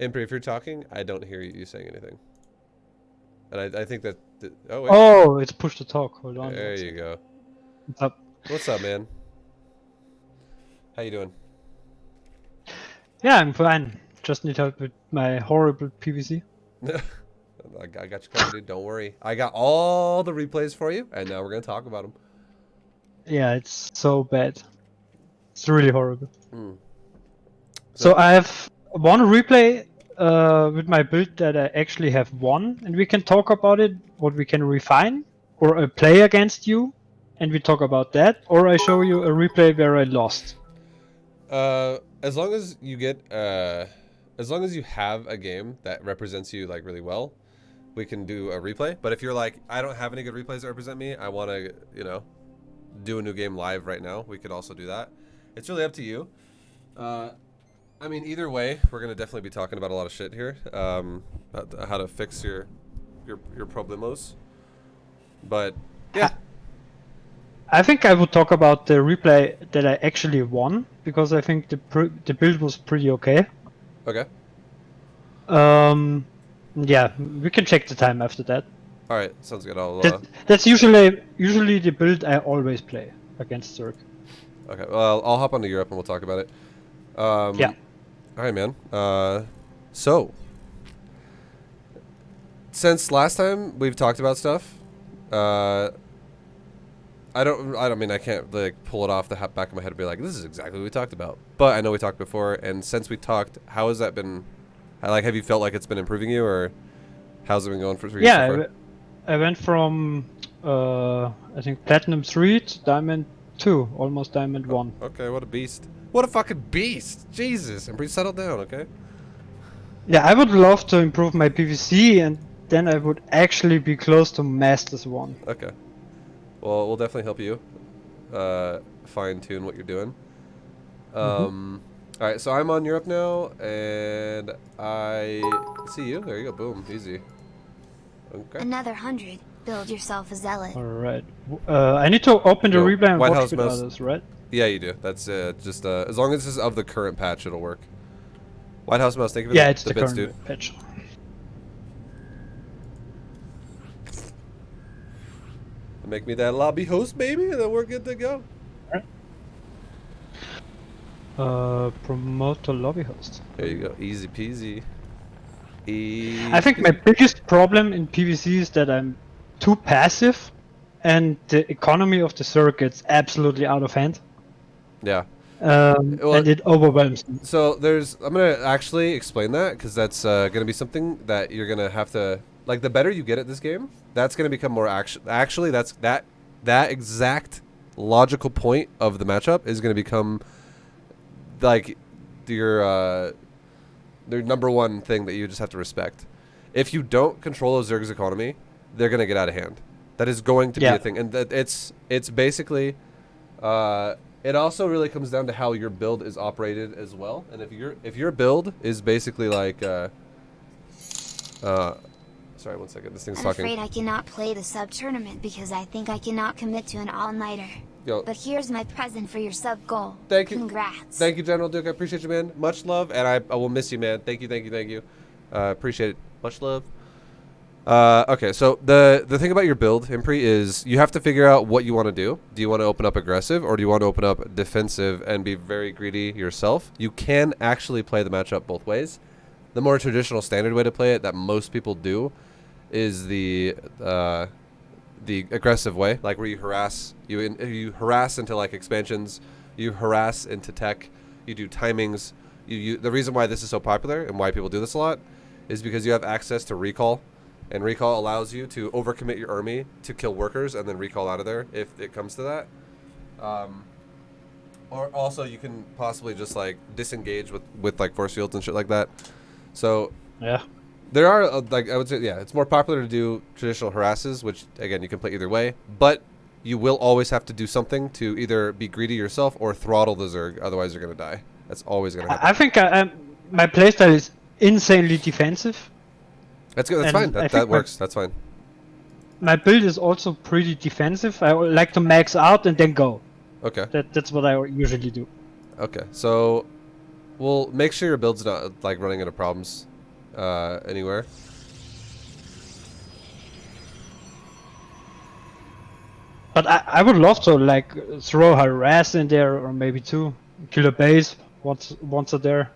Impri, if you're talking, I don't hear you saying anything. And I think that... oh, wait. Oh, it's push to talk. Hold on. There you go. What's up? What's up, man? How you doing? Yeah, I'm fine. Just need help with my horrible PvC. I got you covered, dude. Don't worry. I got all the replays for you, and now we're going to talk about them. Yeah, it's so bad. It's really horrible. Mm. So I have one replay with my build that I actually have won, and we can talk about it, what we can refine, or I play against you, and we talk about that, or I show you a replay where I lost. As long as you get, as long as you have a game that represents you like really well, we can do a replay. But if you're like, I don't have any good replays that represent me, I want to, you know, do a new game live right now, we could also do that. It's really up to you. I mean, either way, we're gonna definitely be talking about a lot of shit here. About how to fix your problemos. But yeah. I think I would talk about the replay that I actually won, because I think the build was pretty okay. Okay. Yeah, we can check the time after that. All right, sounds good. I'll. That's usually the build I always play against Zerg. Okay. Well, I'll hop onto Europe and we'll talk about it. Yeah. All right, man. So since last time we've talked about stuff, I don't mean I can't like pull it off the back of my head and be like, this is exactly what we talked about. But I know we talked before, and since we talked, how has that been? Like, have you felt like it's been improving you, or how's it been going for you? Yeah, so far? I went from I think Platinum 3 to Diamond 2, almost Diamond 1. Okay, what a beast! What a fucking beast! Jesus, and settle down, okay? Yeah, I would love to improve my PvC, and then I would actually be close to Masters 1. Okay. Well, we'll definitely help you fine tune what you're doing. All right, so I'm on Europe now, and I see you. There you go. Boom, easy. Okay. Another 100. Build yourself a zealot. All right. I need to open the replay and White watch House with mouse. others, right? Yeah, you do. That's just as long as it's of the current patch, it'll work. White House mouse, thank you for Yeah, it's the bits, current dude. patch. Make me that lobby host, baby, and then we're good to go. Promote to lobby host. There you go. Easy peasy. I think my biggest problem in PvC is that I'm too passive, and the economy of the Zerg gets absolutely out of hand. Yeah. And it overwhelms me. So I'm gonna actually explain that, because that's gonna be something that you're gonna have to, like, the better you get at this game, that's gonna become more actually that's that exact logical point of the matchup is gonna become like your number one thing that you just have to respect. If you don't control a Zerg's economy, they're gonna get out of hand. That is going to be a thing, and it's basically. It also really comes down to how your build is operated as well, and if your build is basically like sorry, 1 second. This thing's talking. I'm afraid I cannot play the sub tournament because I think I cannot commit to an all-nighter. But here's my present for your sub goal. Thank you. Congrats. Thank you, General Duke. I appreciate you, man. Much love, and I will miss you, man. Thank you. Appreciate it. Much love. Okay, so the thing about your build, Impri, is you have to figure out what you want to do. Do you want to open up aggressive, or do you want to open up defensive and be very greedy yourself? You can actually play the matchup both ways. The more traditional standard way to play it that most people do is the aggressive way, like where you harass, you harass into like expansions, you harass into tech, you do timings. The reason why this is so popular and why people do this a lot is because you have access to recall. And recall allows you to overcommit your army to kill workers and then recall out of there if it comes to that. Or also you can possibly just like disengage with like force fields and shit like that. So yeah, there are like, I would say, yeah, it's more popular to do traditional harasses, which again you can play either way, but you will always have to do something to either be greedy yourself or throttle the Zerg, otherwise you're gonna die. That's always gonna happen. I think my playstyle is insanely defensive. That's good. That's fine. That works. That's fine. My build is also pretty defensive. I like to max out and then go. Okay. That's what I usually do. Okay. So Well, make sure your build's not like running into problems anywhere. But I would love to like throw harass in there, or maybe 2. Kill a base once are there.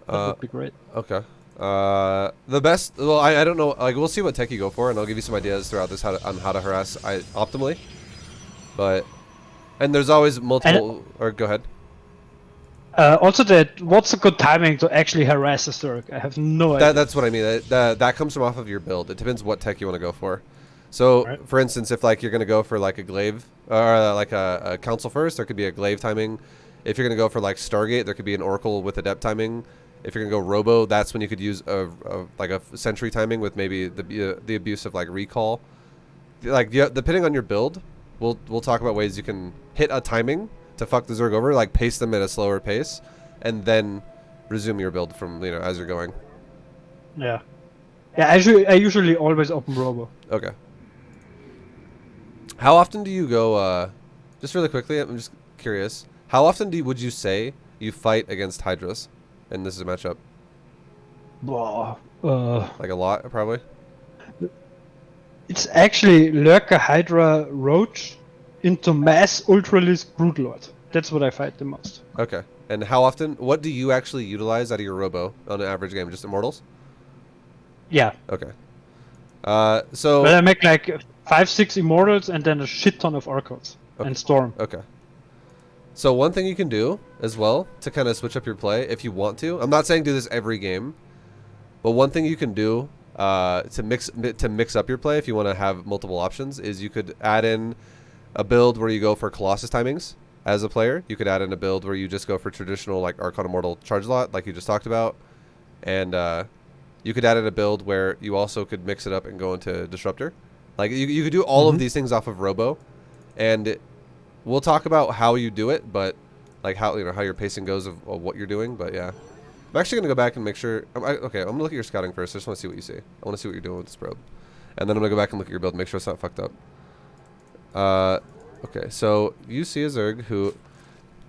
That would be great. Okay. The best. Well, I don't know. Like, we'll see what tech you go for, and I'll give you some ideas throughout this on how to harass optimally. But and there's always multiple. Or go ahead. Also, what's a good timing to actually harass a Zerg? I have no idea. That's what I mean. That comes from off of your build. It depends what tech you want to go for. So, for instance, if like you're gonna go for like a glaive or like a council first, there could be a glaive timing. If you're gonna go for like Stargate, there could be an Oracle with adept timing. If you're gonna go Robo, that's when you could use like a sentry timing with maybe the abuse of like recall. Like depending on your build, we'll talk about ways you can hit a timing to fuck the Zerg over, like pace them at a slower pace, and then resume your build from as you're going. Yeah. Yeah. I usually always open Robo. Okay. How often do you go? Just really quickly, I'm just curious. How often would you say you fight against Hydras? And this is a matchup. Like a lot, probably. It's actually Lurker, Hydra, Roach into Mass, Ultralisk, Broodlord. That's what I fight the most. Okay. And how often? What do you actually utilize out of your Robo on an average game? Just Immortals? Yeah. Okay. So. But I make like 5-6 Immortals and then a shit ton of Oracles and Storm. Okay. So one thing you can do as well to kind of switch up your play if you want to. I'm not saying do this every game, but one thing you can do to mix up your play if you want to have multiple options is you could add in a build where you go for Colossus timings as a player. You could add in a build where you just go for traditional like Archon Immortal charge lot like you just talked about, and you could add in a build where you also could mix it up and go into Disruptor. Like you could do all of these things off of Robo, and we'll talk about how you do it, but like how how your pacing goes of what you're doing. But yeah, I'm actually gonna go back and make sure. Okay, I'm gonna look at your scouting first. I just want to see what you see. I want to see what you're doing with this probe, and then I'm gonna go back and look at your build, and make sure it's not fucked up. Okay, so you see a Zerg who.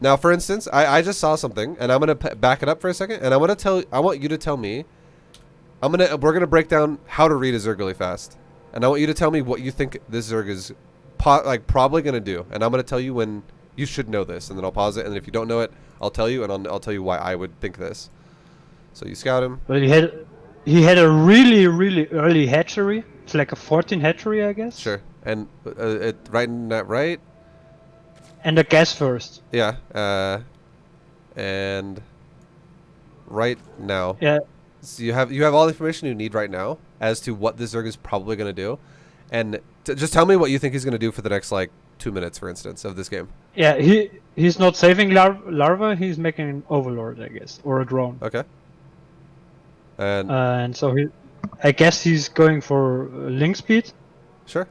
Now, for instance, I just saw something, and I'm gonna back it up for a second, and I want you to tell me. We're gonna break down how to read a Zerg really fast, and I want you to tell me what you think this Zerg is probably gonna do, and I'm gonna tell you when you should know this, and then I'll pause it, and if you don't know it, I'll tell you, and I'll tell you why I would think this. So you scout him. But he had a really early hatchery. It's like a 14 hatchery, I guess. Sure, and right in that right. And a gas first. Yeah, and right now. Yeah. So you have all the information you need right now as to what this Zerg is probably gonna do, and just tell me what you think he's gonna do for the next like 2 minutes, for instance, of this game. Yeah, he's not saving larva. He's making an overlord, I guess, or a drone. Okay. And so I guess he's going for link speed. Sure.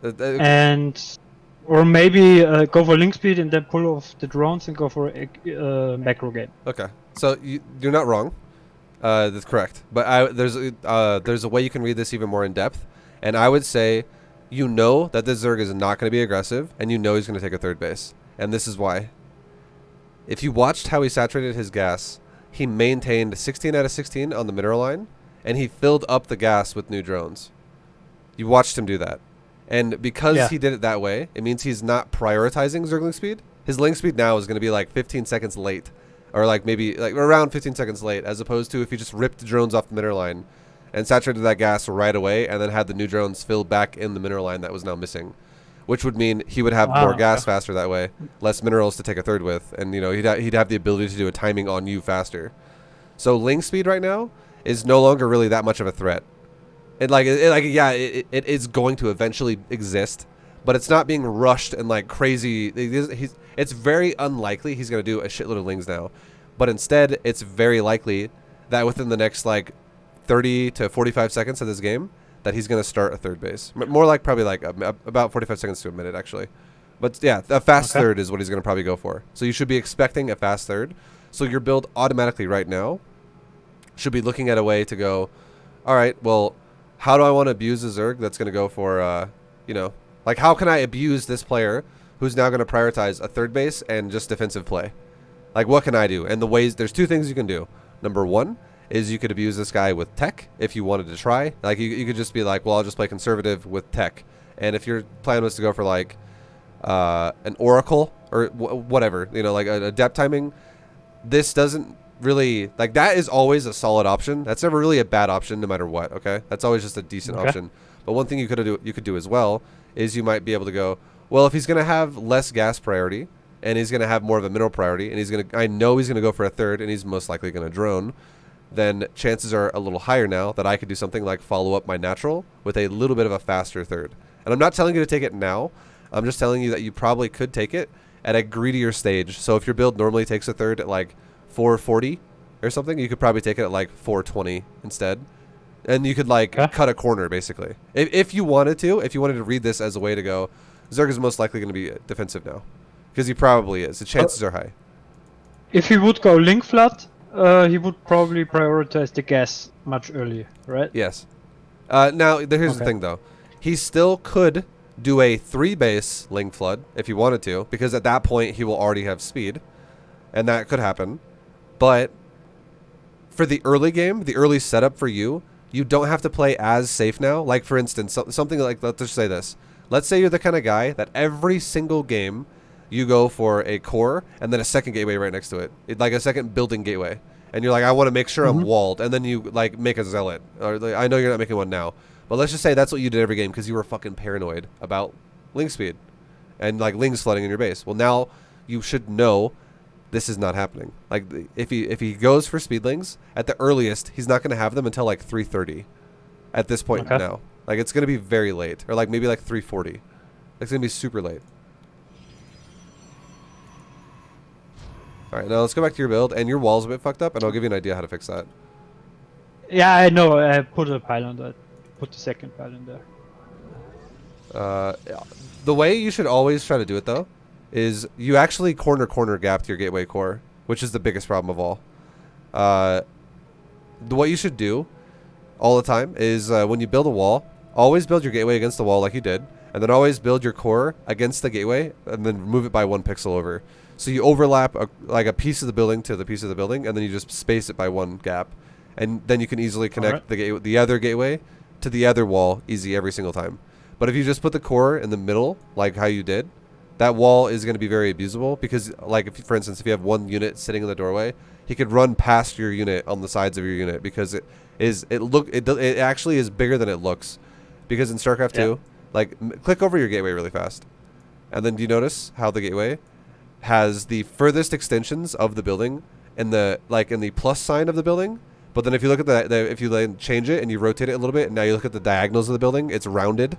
Or maybe go for link speed and then pull off the drones and go for a macro game. Okay, so you're not wrong. That's correct. But there's a way you can read this even more in depth, and I would say, that this Zerg is not going to be aggressive, and he's going to take a third base, and this is why. If you watched how he saturated his gas, he maintained 16 out of 16 on the mineral line, and he filled up the gas with new drones. You watched him do that. And because he did it that way, it means he's not prioritizing Zerg link speed. His link speed now is going to be like 15 seconds late, or like maybe like around 15 seconds late, as opposed to if he just ripped the drones off the mineral line and saturated that gas right away and then had the new drones filled back in the mineral line that was now missing, which would mean he would have more gas faster that way, less minerals to take a third with, and he'd have the ability to do a timing on you faster. So link speed right now is no longer really that much of a threat. It is going to eventually exist, but it's not being rushed and like crazy. It's very unlikely he's going to do a shitload of lings now, but instead it's very likely that within the next like 30 to 45 seconds of this game that he's going to start a third base. More like probably like about 45 seconds to a minute actually. But yeah, a fast third is what he's going to probably go for. So you should be expecting a fast third. So your build automatically right now should be looking at a way to go, all right, well, how do I want to abuse a Zerg that's going to go for, like how can I abuse this player who's now going to prioritize a third base and just defensive play? Like, what can I do? And the ways, there's two things you can do. Number one is you could abuse this guy with tech if you wanted to try. Like, you could just be like, well, I'll just play conservative with tech. And if your plan was to go for, like, an oracle or whatever, you know, like a depth timing, this doesn't really, like, that is always a solid option. That's never really a bad option no matter what, okay? That's always just a decent option. But one thing you could do as well is you might be able to go, well, if he's going to have less gas priority and he's going to have more of a mineral priority and I know he's going to go for a third and he's most likely going to drone, then chances are a little higher now that I could do something like follow up my natural with a little bit of a faster third. And I'm not telling you to take it now. I'm just telling you that you probably could take it at a greedier stage. So if your build normally takes a third at like 440 or something, you could probably take it at like 420 instead. And you could like cut a corner basically. If you wanted to read this as a way to go, Zerg is most likely going to be defensive now. Because he probably is. The chances are high. If he would go link flood, he would probably prioritize the gas much earlier, right? Yes. Now, here's the thing though. He still could do a 3-base link flood if he wanted to, because at that point he will already have speed. And that could happen. But for the early game, the early setup for you, you don't have to play as safe now. Like, for instance, something like, let's just say this. Let's say you're the kind of guy that every single game you go for a core and then a second gateway right next to it. Like a second building gateway. And you're like, I want to make sure I'm walled. And then you, like, make a zealot. Or like, I know you're not making one now. But let's just say that's what you did every game because you were fucking paranoid about link speed. And, like, lings flooding in your base. Well, now you should know this is not happening. Like, if he goes for speedlings, at the earliest, he's not going to have them until, like, 3:30 at this point now. Like, it's going to be very late. Or, like, maybe, like, 3:40. It's going to be super late. All right, now let's go back to your build. And your wall's a bit fucked up, and I'll give you an idea how to fix that. Yeah, I know. I put a pylon there. Put the second pylon there. The way you should always try to do it, though, is you actually corner gapped your gateway core, which is the biggest problem of all. What you should do all the time is when you build a wall, always build your gateway against the wall like you did, and then always build your core against the gateway, and then move it by 1 pixel over. So you overlap a piece of the building to the piece of the building, and then you just space it by 1 gap, and then you can easily connect the other gateway to the other wall easy every single time. But if you just put the core in the middle, like how you did, that wall is going to be very abusable because, like, for instance, if you have one unit sitting in the doorway, he could run past your unit on the sides of your unit because it actually is bigger than it looks. Because in StarCraft 2, like, click over your gateway really fast, and then do you notice how the gateway has the furthest extensions of the building in the plus sign of the building? But then if you look at if you then change it and you rotate it a little bit, and now you look at the diagonals of the building, it's rounded.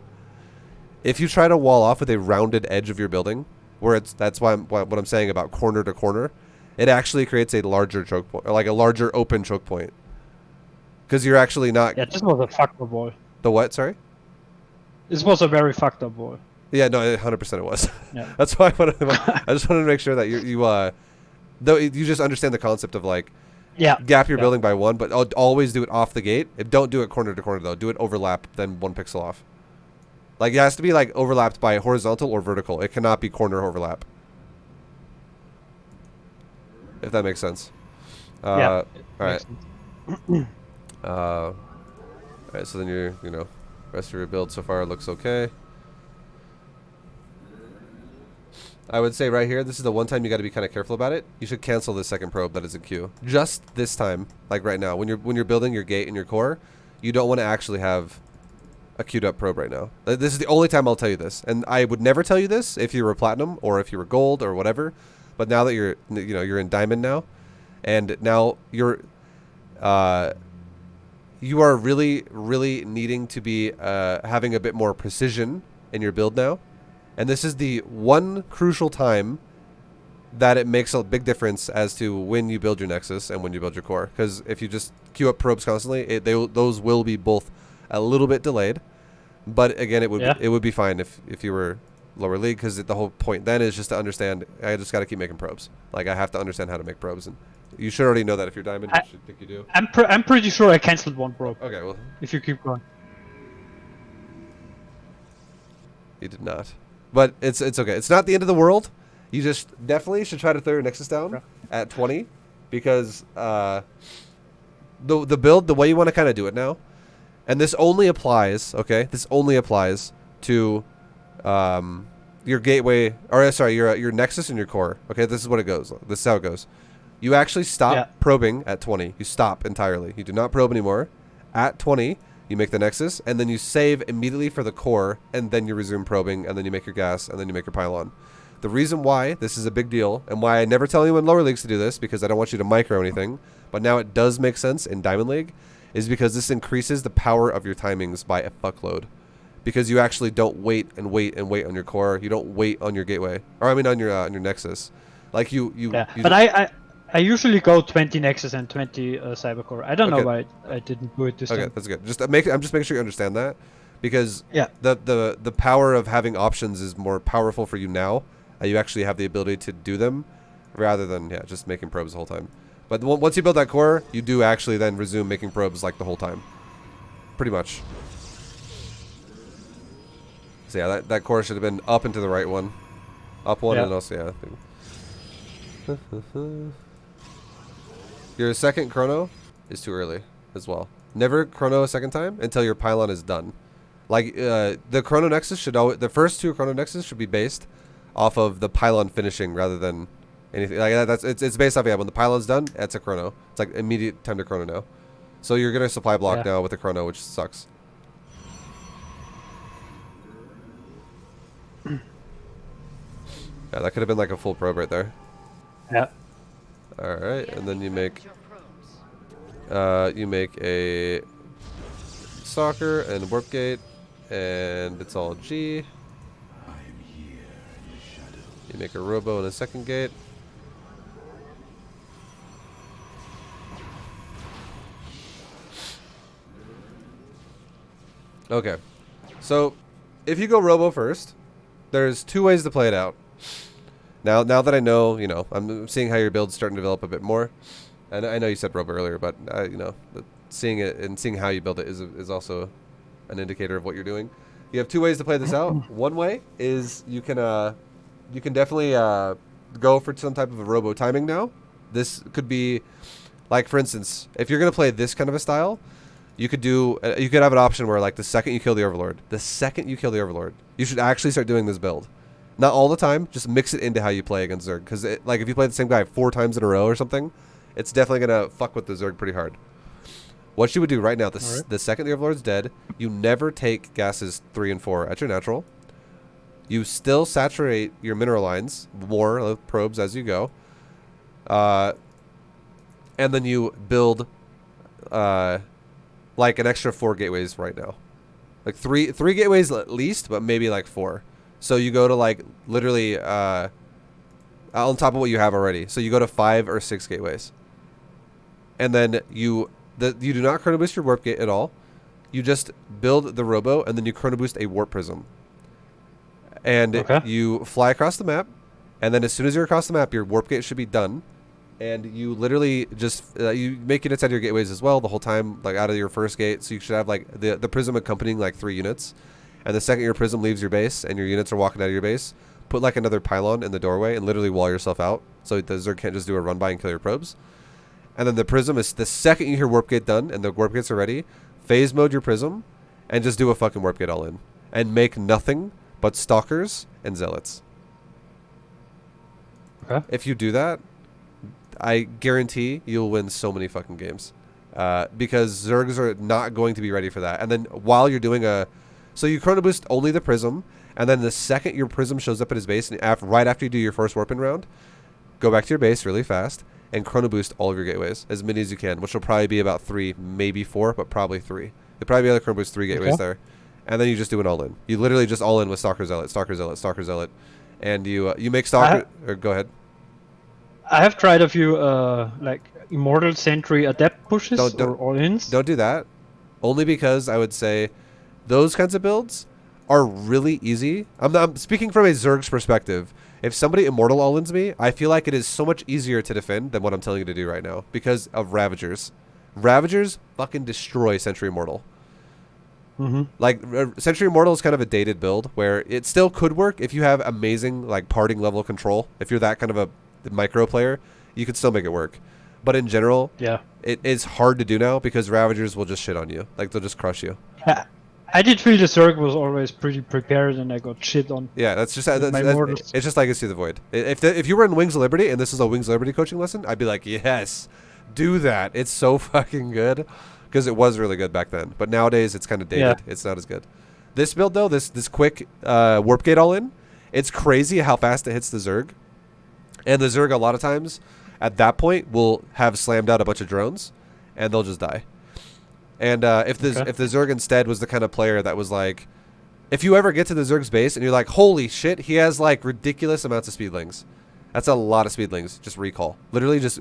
If you try to wall off with a rounded edge of your building, that's why what I'm saying about corner to corner, it actually creates a larger choke point, or like a larger open choke point, because you're actually not. Yeah, this was a fucked up wall. The what? Sorry. This was a very fucked up wall. Yeah, no, 100% it was. Yeah. That's why I just wanted to make sure that though you just understand the concept of, like, gap your building by 1, but always do it off the gate. Don't do it corner to corner though. Do it overlap, then 1 pixel off. Like, it has to be, like, overlapped by horizontal or vertical. It cannot be corner overlap. If that makes sense. Yeah. All right. All right. So then rest of your build so far looks okay. I would say right here, this is the one time you got to be kind of careful about it. You should cancel this second probe that is in queue. Just this time, like right now, when you're building your gate and your core, you don't want to actually have a queued up probe right now. This is the only time I'll tell you this, and I would never tell you this if you were platinum or if you were gold or whatever. But now that you're in diamond now, and now you are really needing to be having a bit more precision in your build now. And this is the one crucial time that it makes a big difference as to when you build your Nexus and when you build your core. Because if you just queue up probes constantly, those will be both a little bit delayed. But again, it would be fine if you were lower league, because the whole point then is just to understand, I just got to keep making probes. Like, I have to understand how to make probes. And you should already know that if you're diamond. You should think you do. I'm pretty sure I canceled 1 probe. Okay, well. If you keep going. You did not. But it's okay. It's not the end of the world. You just definitely should try to throw your Nexus down at 20 because the build, the way you want to kind of do it now, and this only applies, okay? This only applies to your gateway, or sorry, your nexus and your core. Okay, this is what it goes. This is how it goes. You actually stop probing at 20. You stop entirely. You do not probe anymore. At 20, you make the nexus, and then you save immediately for the core, and then you resume probing, and then you make your gas, and then you make your pylon. The reason why this is a big deal, and why I never tell anyone in lower leagues to do this, because I don't want you to micro anything, but now it does make sense in Diamond League, is because this increases the power of your timings by a fuckload. Because you actually don't wait and wait and wait on your core. You don't wait on your gateway, or I mean on your nexus. Like you but I usually go 20 Nexus and 20 Cybercore. I don't know why I didn't do it this time. Okay, that's good. I'm just making sure you understand that, because the power of having options is more powerful for you now. You actually have the ability to do them, rather than just making probes the whole time. But once you build that core, you do actually then resume making probes like the whole time, pretty much. So yeah, that core should have been up and to the right one, up one, and also Your second chrono is too early as well. Never chrono a second time until your pylon is done. Like the chrono nexus should always, the first two chrono nexus should be based off of the pylon finishing rather than anything like that. It's based off when the pylon's done, that's a chrono. It's like immediate time to chrono now. So you're gonna supply block now with the chrono, which sucks. Yeah, that could have been like a full probe right there. Yeah. All right, and then you make a stalker and warp gate, and it's all G. You make a Robo and a second gate. Okay, so if you go Robo first, there's two ways to play it out. Now that I know, I'm seeing how your build's starting to develop a bit more. And I know you said Robo earlier, but seeing it and seeing how you build it is also an indicator of what you're doing. You have two ways to play this out. One way is you can definitely go for some type of a Robo timing now. This could be, like, for instance, if you're gonna play this kind of a style, you could have an option where, like, the second you kill the Overlord, you should actually start doing this build. Not all the time, just mix it into how you play against Zerg. Because, like, if you play the same guy 4 times in a row or something, it's definitely going to fuck with the Zerg pretty hard. What you would do right now, the second the Overlord's dead, you never take gases 3 and 4 at your natural. You still saturate your mineral lines more probes as you go. And then you build, like, an extra 4 gateways right now. Like, three gateways at least, but maybe, like, 4. So you go to, like, literally on top of what you have already. So you go to 5 or 6 gateways. And then you do not chrono boost your warp gate at all. You just build the Robo, and then you chrono boost a warp prism. And you fly across the map. And then as soon as you're across the map, your warp gate should be done. And you literally just you make units out of your gateways as well the whole time, like out of your first gate. So you should have, like, the prism accompanying, like, 3 units. And the second your prism leaves your base and your units are walking out of your base, put, like, another pylon in the doorway and literally wall yourself out so the Zerg can't just do a run by and kill your probes. And then the prism is, the second you hear warp gate done and the warp gates are ready, phase mode your prism and just do a fucking warp gate all in. And make nothing but stalkers and zealots. Okay. If you do that, I guarantee you'll win so many fucking games. Because Zergs are not going to be ready for that. And then while you're doing so you chrono boost only the prism, and then the second your prism shows up at his base, and right after you do your first warp in round, go back to your base really fast and chrono boost all of your gateways, as many as you can, which will probably be about 3, maybe 4, but probably 3. You'll probably be able to chrono boost 3 gateways there. And then you just do an all-in. You literally just all-in with Stalker Zealot, Stalker Zealot, Stalker Zealot. And you make Stalker... or go ahead. I have tried a few, like, Immortal Sentry Adept pushes or all-ins. Don't do that. Only because I would say... those kinds of builds are really easy. I'm speaking from a Zerg's perspective. If somebody Immortal all-ins me, I feel like it is so much easier to defend than what I'm telling you to do right now because of Ravagers. Ravagers fucking destroy Sentry Immortal. Like, Sentry Immortal is kind of a dated build where it still could work if you have amazing, like, parting level control. If you're that kind of a micro player, you could still make it work. But in general, Yeah. it is hard to do now because Ravagers will just shit on you. Like, they'll just crush you. I did feel the Zerg was always pretty prepared, and I got shit on. Yeah, that's just mortars. it's just Legacy of the Void. If you were in Wings of Liberty and this is a Wings of Liberty coaching lesson, I'd be like, yes, do that. It's so fucking good because it was really good back then. But nowadays it's kind of dated. Yeah. It's not as good. This build though, this quick warp gate all in, it's crazy how fast it hits the Zerg, and the Zerg a lot of times at that point will have slammed out a bunch of drones, and they'll just die. And if the Zerg instead was the kind of player that was like, if you ever get to the Zerg's base and you're like, holy shit, he has like ridiculous amounts of speedlings. That's a lot of speedlings. Just recall. Literally just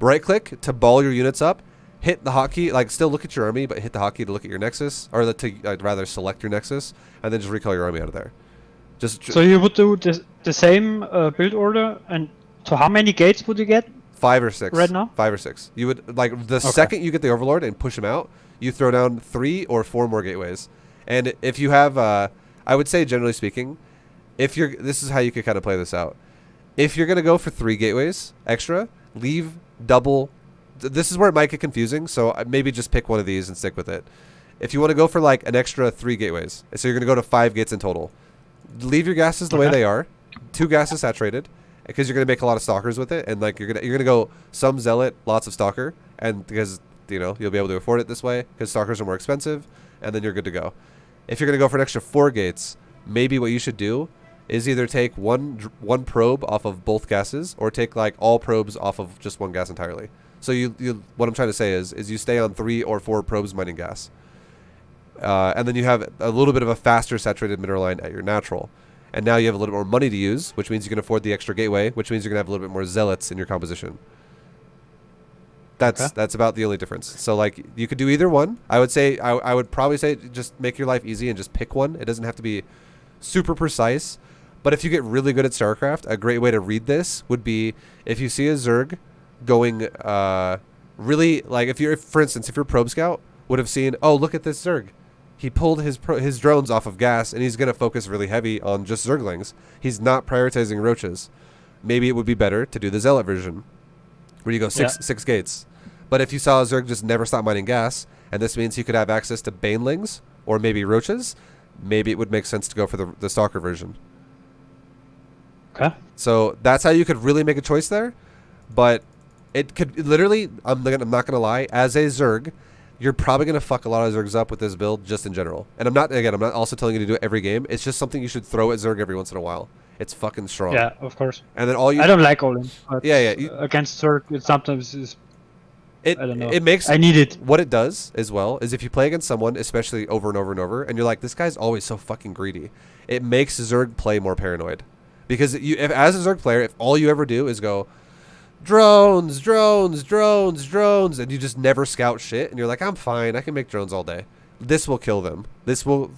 right click to ball your units up, hit the hotkey, like still look at your army, but hit the hotkey to look at your nexus, or rather select your nexus, and then just recall your army out of there. So you would do the same build order, and so how many gates would you get? 5 or 6 right now. 5 or 6. You would like the second you get the Overlord and push him out, you throw down 3 or 4 more gateways. And if you have, I would say generally speaking, this is how you could kind of play this out. If you're gonna go for 3 gateways extra, leave double. This is where it might get confusing. So maybe just pick one of these and stick with it. If you want to go for like an extra 3 gateways, so you're gonna go to 5 gates in total. Leave your gases the way they are. 2 gases saturated. Because you're gonna make a lot of stalkers with it, and like you're gonna go some zealot, lots of stalker, and because you'll be able to afford it this way because stalkers are more expensive, and then you're good to go. If you're gonna go for an extra 4 gates, maybe what you should do is either take one probe off of both gases, or take like all probes off of just one gas entirely. So what I'm trying to say is you stay on 3 or 4 probes mining gas, and then you have a little bit of a faster saturated mineral line at your natural. And now you have a little more money to use, which means you can afford the extra gateway, which means you're going to have a little bit more zealots in your composition. That's about the only difference. So like you could do either one. I would say I would probably say just make your life easy and just pick one. It doesn't have to be super precise. But if you get really good at StarCraft, a great way to read this would be if you see a Zerg going really like for instance, if your probe scout would have seen, oh, look at this Zerg. He pulled his drones off of gas, and he's going to focus really heavy on just Zerglings. He's not prioritizing roaches. Maybe it would be better to do the Zealot version, where you go 6 gates. But if you saw a Zerg just never stop mining gas, and this means he could have access to Banelings, or maybe roaches, maybe it would make sense to go for the Stalker version. Okay. So that's how you could really make a choice there. But it could literally, I'm not going to lie, as a Zerg, you're probably going to fuck a lot of Zergs up with this build just in general. And I'm not also telling you to do it every game. It's just something you should throw at Zerg every once in a while. It's fucking strong. Yeah, of course. And then I don't like all-in. Yeah. Against Zerg, it sometimes is... I don't know. It makes... I need it. What it does as well is if you play against someone, especially over and over and over, and you're like, this guy's always so fucking greedy, it makes Zerg play more paranoid. Because as a Zerg player, if all you ever do is go... drones, and you just never scout shit, and you're like, I'm fine, I can make drones all day. This will kill them. This will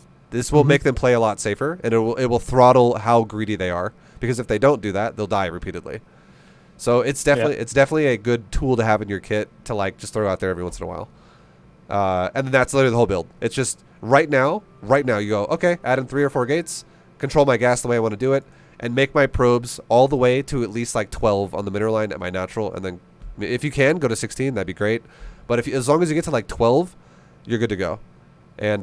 make them play a lot safer, and it will throttle how greedy they are, because if they don't do that, they'll die repeatedly. So it's definitely a good tool to have in your kit to like just throw out there every once in a while. And then that's literally the whole build. It's just right now you go, okay, add in 3 or 4 gates, control my gas the way I want to do it, and make my probes all the way to at least like 12 on the mineral line at my natural, and then if you can go to 16, that'd be great. But as long as you get to like 12, you're good to go. And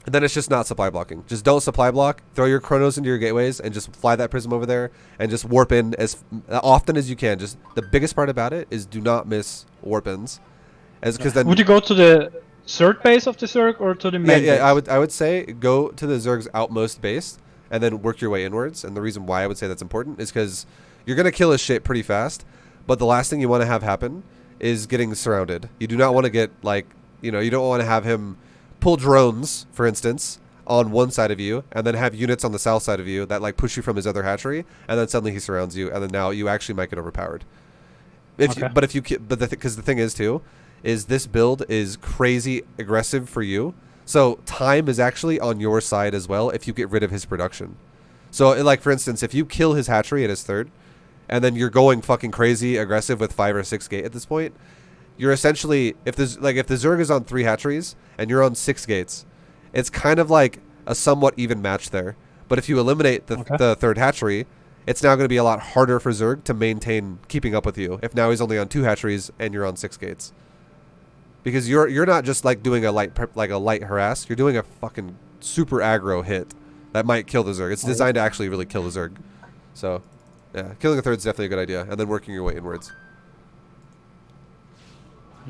and then it's just not supply blocking. Just don't supply block. Throw your chronos into your gateways and just fly that prism over there and just warp in as often as you can. Just the biggest part about it is do not miss warp ins, because then would you go to the third base of the Zerg or to the main base? I would say go to the Zerg's outmost base and then work your way inwards. And the reason why I would say that's important is because you're going to kill his shit pretty fast, but the last thing you want to have happen is getting surrounded. You do not want to get like, you don't want to have him pull drones, for instance, on one side of you, and then have units on the south side of you that like push you from his other hatchery, and then suddenly he surrounds you, and then now you actually might get overpowered. Because the thing is too, is this build is crazy aggressive for you. So time is actually on your side as well if you get rid of his production. So like for instance, if you kill his hatchery at his third, and then you're going fucking crazy aggressive with 5 or 6 gate at this point, you're essentially, if the Zerg is on 3 hatcheries and you're on 6 gates, it's kind of like a somewhat even match there. But if you eliminate the third hatchery, it's now going to be a lot harder for Zerg to maintain keeping up with you if now he's only on 2 hatcheries and you're on 6 gates. Because you're not just like doing a light harass, you're doing a fucking super aggro hit that might kill the Zerg. It's designed to actually really kill the Zerg. So, yeah, killing a third is definitely a good idea, and then working your way inwards.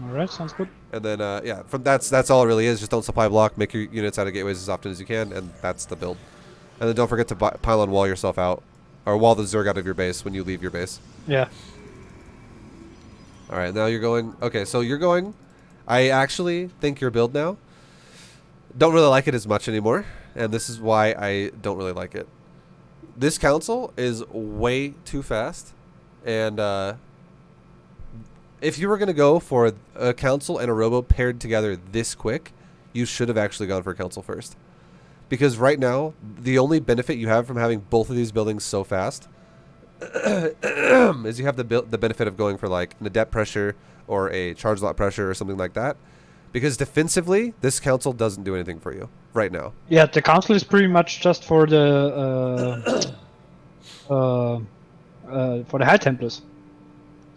Alright, sounds good. And then, yeah, from that's all it really is. Just don't supply block, make your units out of gateways as often as you can, and that's the build. And then don't forget to pile and wall yourself out, or wall the Zerg out of your base when you leave your base. Yeah. Alright, now you're going... Okay, so you're going... I actually think your build now, don't really like it as much anymore, and this is why I don't really like it. This council is way too fast, and if you were going to go for a council and a robo paired together this quick, you should have actually gone for a council first. Because right now, the only benefit you have from having both of these buildings so fast is you have the benefit of going for like an adept pressure or a charge lot pressure or something like that. Because defensively, this council doesn't do anything for you right now. Yeah, the council is pretty much just for the High Templars.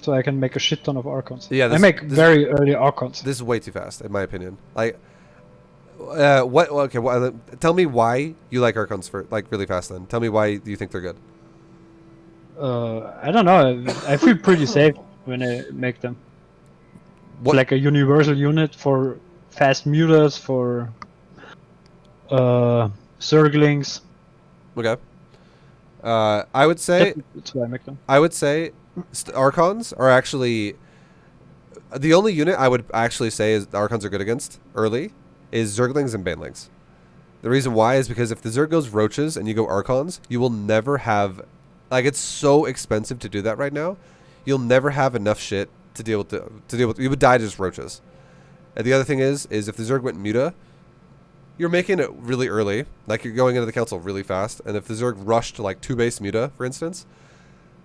So I can make a shit ton of Archons. Yeah, I make very early Archons. This is way too fast, in my opinion. Like, tell me why you like Archons for like really fast. Then tell me why you think they're good. I don't know. I feel pretty safe when I make them. What? Like a universal unit for fast muters, for Zerglings. Okay. I would say that's why I make them. I would say Archons are actually the only unit I would actually say is Archons are good against early is Zerglings and Banelings. The reason why is because if the Zerg goes Roaches and you go Archons, you will never have, like, it's so expensive to do that right now. You'll never have enough shit to deal with. You would die to just Roaches. And the other thing is if the Zerg went Muta, you're making it really early, like you're going into the council really fast. And if the Zerg rushed to like 2 base Muta, for instance,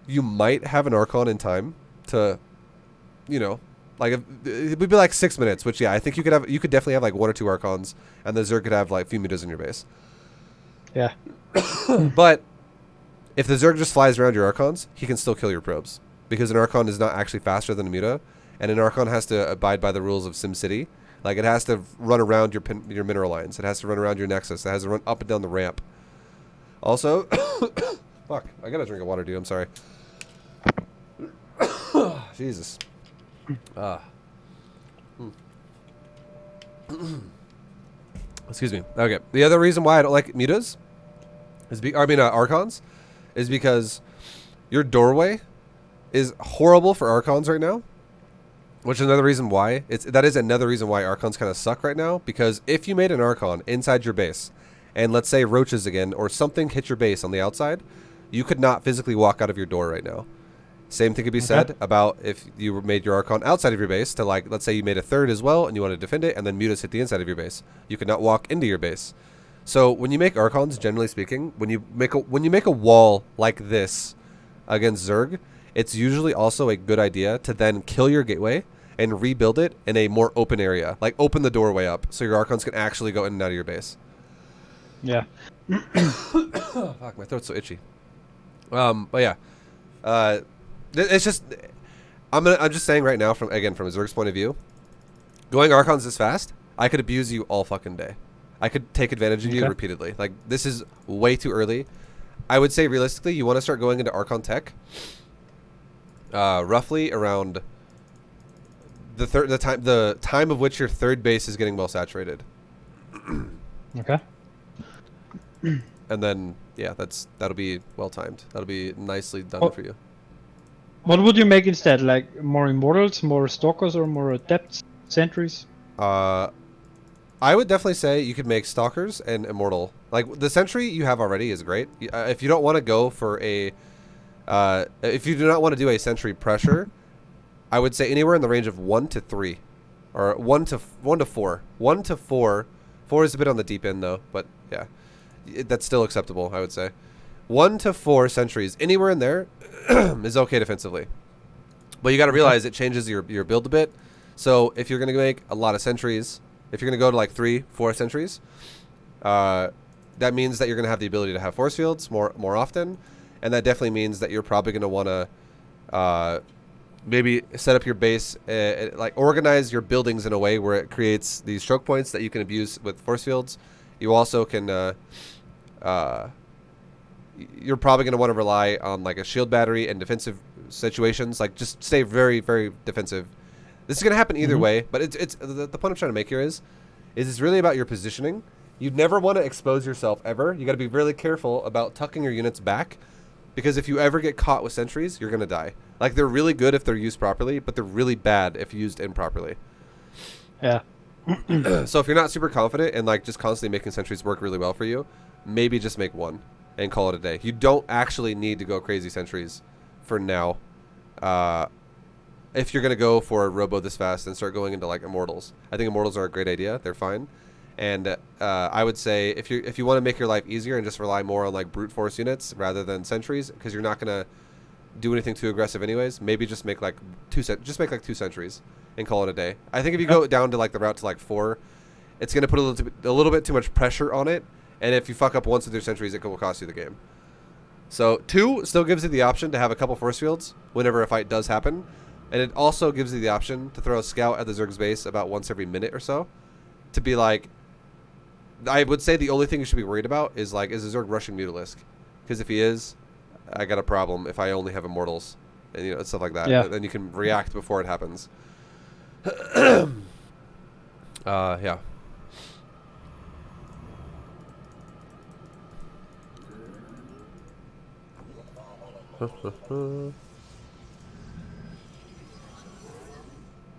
you might have an Archon in time to, you know, like it would be like 6 minutes. Which, yeah, I think you could definitely have like 1 or 2 Archons, and the Zerg could have like a few Mutas in your base. Yeah. But if the Zerg just flies around your Archons, he can still kill your probes. Because an Archon is not actually faster than a Muta, and an Archon has to abide by the rules of SimCity. Like, it has to run around your mineral lines. It has to run around your nexus. It has to run up and down the ramp. Also, fuck, I gotta drink of water, dude. I'm sorry. Jesus. Excuse me. Okay. The other reason why I don't like Mutas is Archons is because your doorway is horrible for Archons right now. Which is another reason why that is another reason why Archons kind of suck right now, because if you made an Archon inside your base and let's say Roaches again or something hit your base on the outside, you could not physically walk out of your door right now. Same thing could be said about if you made your Archon outside of your base to, like, let's say you made a third as well and you want to defend it and then Mutas hit the inside of your base. You could not walk into your base. So when you make Archons, generally speaking, when you make a wall like this against Zerg, it's usually also a good idea to then kill your gateway and rebuild it in a more open area. Like, open the doorway up so your Archons can actually go in and out of your base. Yeah. Fuck, my throat's so itchy. But yeah. It's just... I'm just saying right now, from a Zerg's point of view, going Archons this fast, I could abuse you all fucking day. I could take advantage of you repeatedly. Like, this is way too early. I would say, realistically, you want to start going into Archon tech roughly around the time of which your third base is getting well saturated. Okay. And then, yeah, that'll be well timed. That'll be nicely done for you. What would you make instead? Like more Immortals, more Stalkers, or more Adepts, Sentries? I would definitely say you could make Stalkers and Immortal. Like, the Sentry you have already is great. If you don't want to go for a... if you do not want to do a Sentry pressure, I would say anywhere in the range of 1 to 3. Or 1 to 4. 1 to 4. 4 is a bit on the deep end, though. But, yeah. That's still acceptable, I would say. 1 to 4 sentries, anywhere in there, is okay defensively. But you got to realize it changes your build a bit. So if you're going to make a lot of sentries, if you're going to go to like 3, 4 sentries, that means that you're going to have the ability to have force fields more often. and that definitely means that you're probably going to want to maybe set up your base, like organize your buildings in a way where it creates these choke points that you can abuse with force fields. You also can, you're probably going to want to rely on like a shield battery in defensive situations. Like just stay very, very defensive. This is going to happen either way, but it's the point I'm trying to make here is it's really about your positioning. You'd never want to expose yourself ever. You got to be really careful about tucking your units back, because if you ever get caught with sentries, you're going to die. Like, they're really good if they're used properly, but they're really bad if used improperly. Yeah. So if you're not super confident and like just constantly making sentries work really well for you, maybe just make one and call it a day. You don't actually need to go crazy sentries for now. If you're going to go for a Robo this fast and start going into like Immortals. I think Immortals are a great idea. They're fine. And I would say if you want to make your life easier and just rely more on like brute force units rather than sentries, because you're not going to do anything too aggressive anyways, maybe just make like two sentries and call it a day. I think if you go down to like the route to like 4, it's going to put a little bit too much pressure on it, and if you fuck up once with your sentries, it will cost you the game. So 2 still gives you the option to have a couple force fields whenever a fight does happen, and it also gives you the option to throw a scout at the Zerg's base about once every minute or so, to be like, I would say the only thing you should be worried about is like, is the Zerg rushing Mutalisk? Because if he is, I got a problem if I only have Immortals and you know stuff like that. Yeah. Then you can react before it happens. Yeah.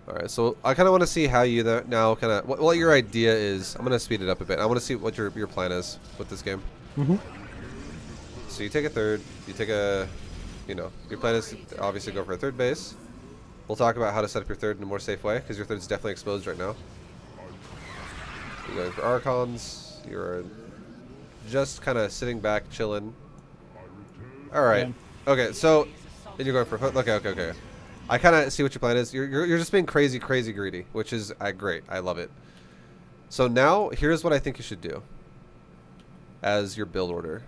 All right, so I kind of want to see how you now kind of what your idea is. I'm gonna speed it up a bit. I want to see what your plan is with this game. So you take a third. You take a, you know, your plan is to obviously go for a third base. We'll talk about how to set up your third in a more safe way, because your third is definitely exposed right now. You're going for Archons. You're just kind of sitting back, chilling. All right. Okay, so and you're going for okay. I kind of see what your plan is. You're just being crazy greedy, which is great. I love it. So now here's what I think you should do as your build order.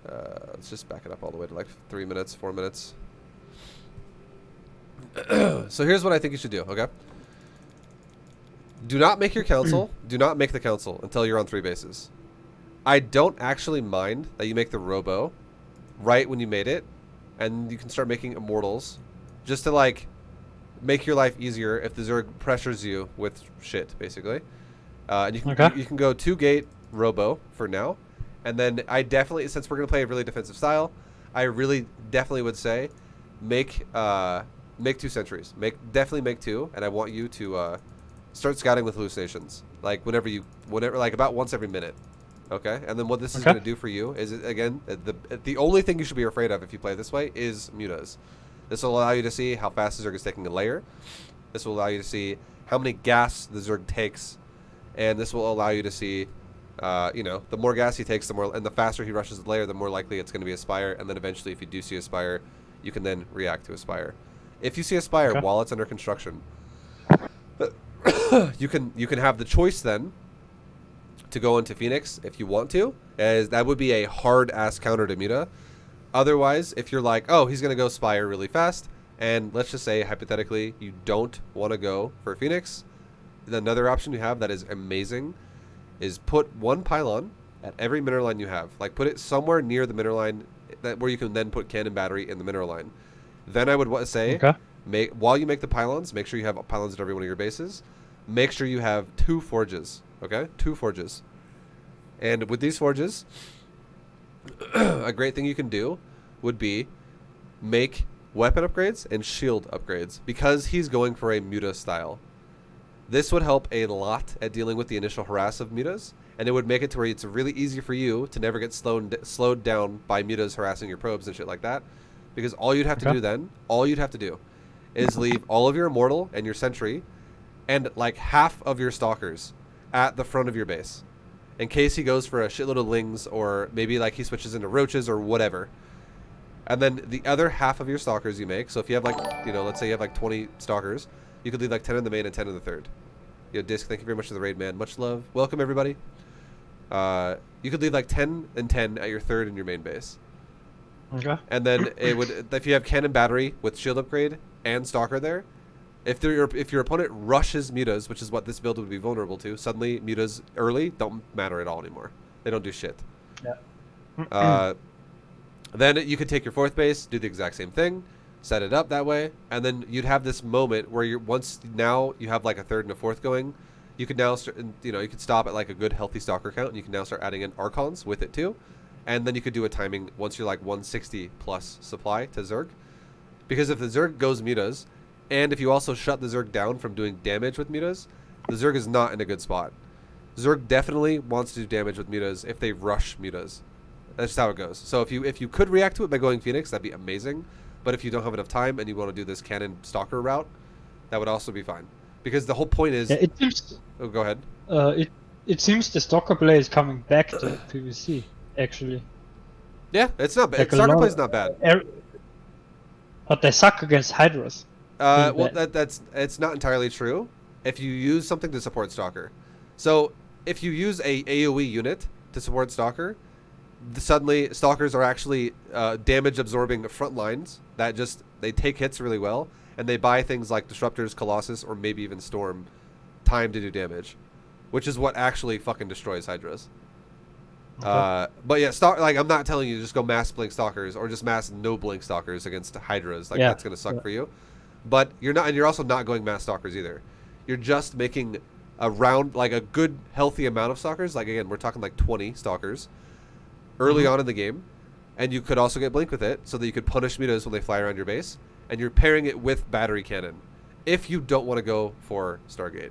Let's just back it up all the way to like 3 minutes, 4 minutes. So here's what I think you should do, okay? Do not make your council. Do not make the council until you're on 3 bases. I don't actually mind that you make the Robo right when you made it, and you can start making Immortals just to like make your life easier if the Zerg pressures you with shit, basically. And you can go 2-gate Robo for now. And then I definitely, since we're going to play a really defensive style, I really definitely would say make 2 sentries. Definitely make 2, and I want you to start scouting with hallucinations. Like whenever like about once every minute. Okay? And then what this is going to do for you is, again, the only thing you should be afraid of if you play this way is mutas. This will allow you to see how fast the Zerg is taking a layer. This will allow you to see how many gas the Zerg takes. And this will allow you to see, you know, the more gas he takes, the more, and the faster he rushes the layer, the more likely it's going to be a Spire. And then eventually, if you do see a Spire, you can then react to a Spire. If you see a Spire while it's under construction, you can have the choice then to go into Phoenix if you want to, as that would be a hard-ass counter to Muta. Otherwise, if you're like, oh, he's going to go Spire really fast, and let's just say, hypothetically, you don't want to go for Phoenix, another option you have that is amazing is put 1 pylon at every mineral line you have. Like, put it somewhere near the mineral line where you can then put cannon battery in the mineral line. Then I would say, while you make the pylons, make sure you have pylons at every one of your bases. Make sure you have 2 forges, okay? 2 forges. And with these forges, a great thing you can do would be make weapon upgrades and shield upgrades, because he's going for a muta style. This would help a lot at dealing with the initial harass of mutas, and it would make it to where it's really easy for you to never get slowed down by mutas harassing your probes and shit like that. Because all you'd have to do then, is leave all of your Immortal and your Sentry and like half of your Stalkers at the front of your base, in case he goes for a shitload of Lings, or maybe like he switches into Roaches or whatever. And then the other half of your Stalkers you make, so if you have like, you know, let's say you have like 20 Stalkers, you could leave like 10 in the main and 10 in the third. You know, Disc, thank you very much for the raid, man. Much love. Welcome, everybody. You could leave like 10 and 10 at your third and your main base. Okay. And then it would, if you have cannon battery with shield upgrade and stalker there, if your opponent rushes mutas, which is what this build would be vulnerable to, suddenly mutas early don't matter at all anymore. They don't do shit. Yeah. Then you could take your 4th base, do the exact same thing, set it up that way, and then you'd have this moment where once now you have like a 3rd and a 4th going, you could now start, you could stop at like a good healthy stalker count, and you can now start adding in archons with it too, and then you could do a timing once you're like 160 plus supply to Zerg, because if the Zerg goes mutas, and if you also shut the Zerg down from doing damage with mutas, the Zerg is not in a good spot. Zerg definitely wants to do damage with mutas if they rush mutas. That's just how it goes. So if you could react to it by going Phoenix, that'd be amazing. But if you don't have enough time and you want to do this cannon stalker route, that would also be fine. Because the whole point is... Yeah, it seems... Oh, go ahead. It seems the stalker play is coming back to PvZ, actually. Yeah, it's not bad. Like Stalker play is not bad. But they suck against Hydras. Well, it's not entirely true if you use something to support Stalker. So if you use a AoE unit to support Stalker, suddenly Stalkers are actually damage absorbing front lines that just they take hits really well, and they buy things like Disruptors, Colossus, or maybe even Storm time to do damage, which is what actually fucking destroys Hydras. Okay. But yeah, I'm not telling you to just go mass blink Stalkers or just mass no blink Stalkers against Hydras. Like that's gonna suck for you. But you're not, and you're also not going mass Stalkers either. You're just making a good healthy amount of Stalkers. Like again, we're talking like 20 Stalkers early on in the game, and you could also get blink with it so that you could punish mutas when they fly around your base, and you're pairing it with battery cannon if you don't want to go for Stargate,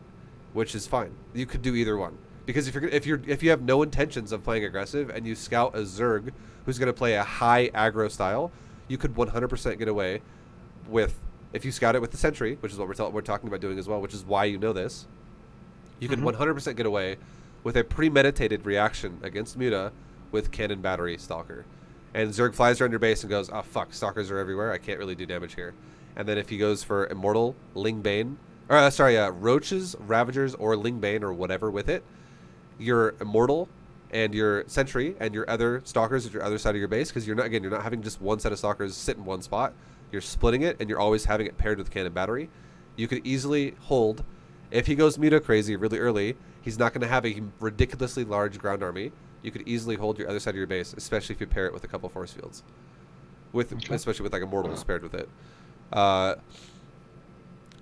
which is fine. You could do either one, because if you have no intentions of playing aggressive and you scout a Zerg who's going to play a high aggro style, you could 100% get away with, if you scout it with the Sentry, which is what we're talking about doing as well, which is why you know this, you could 100% get away with a premeditated reaction against muta with cannon battery stalker, and Zerg flies around your base and goes, oh fuck, stalkers are everywhere, I can't really do damage here. And then if he goes for Immortal, Ling Bane, or Roaches, Ravagers, or Ling Bane, or whatever with it, your Immortal and your Sentry and your other stalkers at your other side of your base, because you're not having just one set of stalkers sit in one spot, you're splitting it, and you're always having it paired with cannon battery. You could easily hold, if he goes muta crazy really early, he's not going to have a ridiculously large ground army. You could easily hold your other side of your base, especially if you pair it with a couple force fields, especially with like Immortals paired with it. And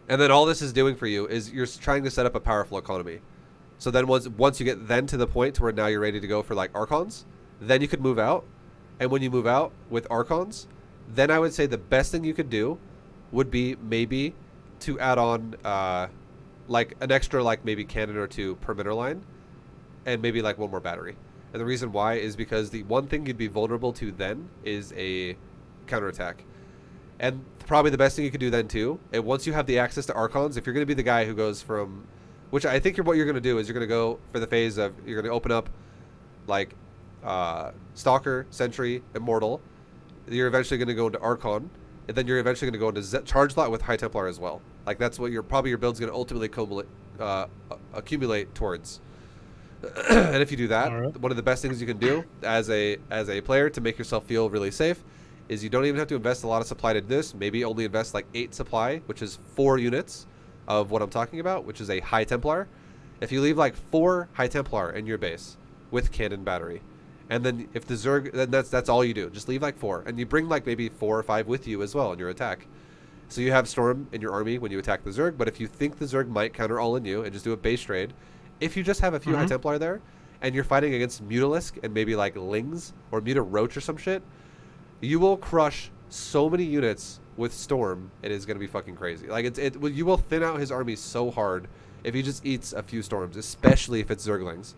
then all this is doing for you is you're trying to set up a powerful economy. So then once you get then to the point to where now you're ready to go for like Archons, then you could move out. And when you move out with Archons, then I would say the best thing you could do would be maybe to add on like an extra like maybe cannon or two per middle line, and maybe like one more battery. And the reason why is because the one thing you'd be vulnerable to then is a counterattack. And probably the best thing you could do then too, and once you have the access to Archons, if you're going to be the guy who goes from, which I think what you're going to do is you're going to go for the phase of, you're going to open up like Stalker, Sentry, Immortal. You're eventually going to go into Archon, and then you're eventually going to go into Charge Lot with High Templar as well. Like that's what your build's going to ultimately accumulate towards. And if you do that, one of the best things you can do as a player to make yourself feel really safe is you don't even have to invest a lot of supply to do this. Maybe only invest like 8 supply, which is 4 units of what I'm talking about, which is a High Templar. If you leave like 4 High Templar in your base with cannon battery, and then if the Zerg, then that's all you do. Just leave like 4, and you bring like maybe 4 or 5 with you as well in your attack. So you have Storm in your army when you attack the Zerg, but if you think the Zerg might counter all in you and just do a base trade, if you just have a few High Templar there, and you're fighting against Mutalisk and maybe like Lings or Muta Roach or some shit, you will crush so many units with Storm. It is going to be fucking crazy. Like you will thin out his army so hard if he just eats a few Storms, especially if it's Zerglings.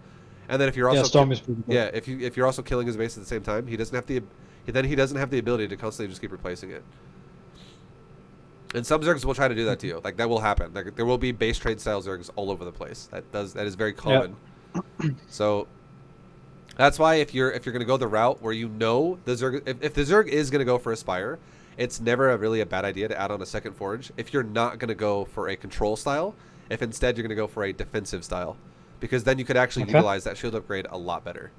And then if you're also Storm is pretty good. if you're also killing his base at the same time, he doesn't have the ability to constantly just keep replacing it. And some Zergs will try to do that to you. Like that will happen. Like there will be base trade style Zergs all over the place. That is very common. Yep. So that's why if you're going to go the route where you know the Zerg, if the Zerg is going to go for a Spire, it's never really a bad idea to add on a second Forge if you're not going to go for a control style, if instead you're going to go for a defensive style, because then you could actually utilize that shield upgrade a lot better.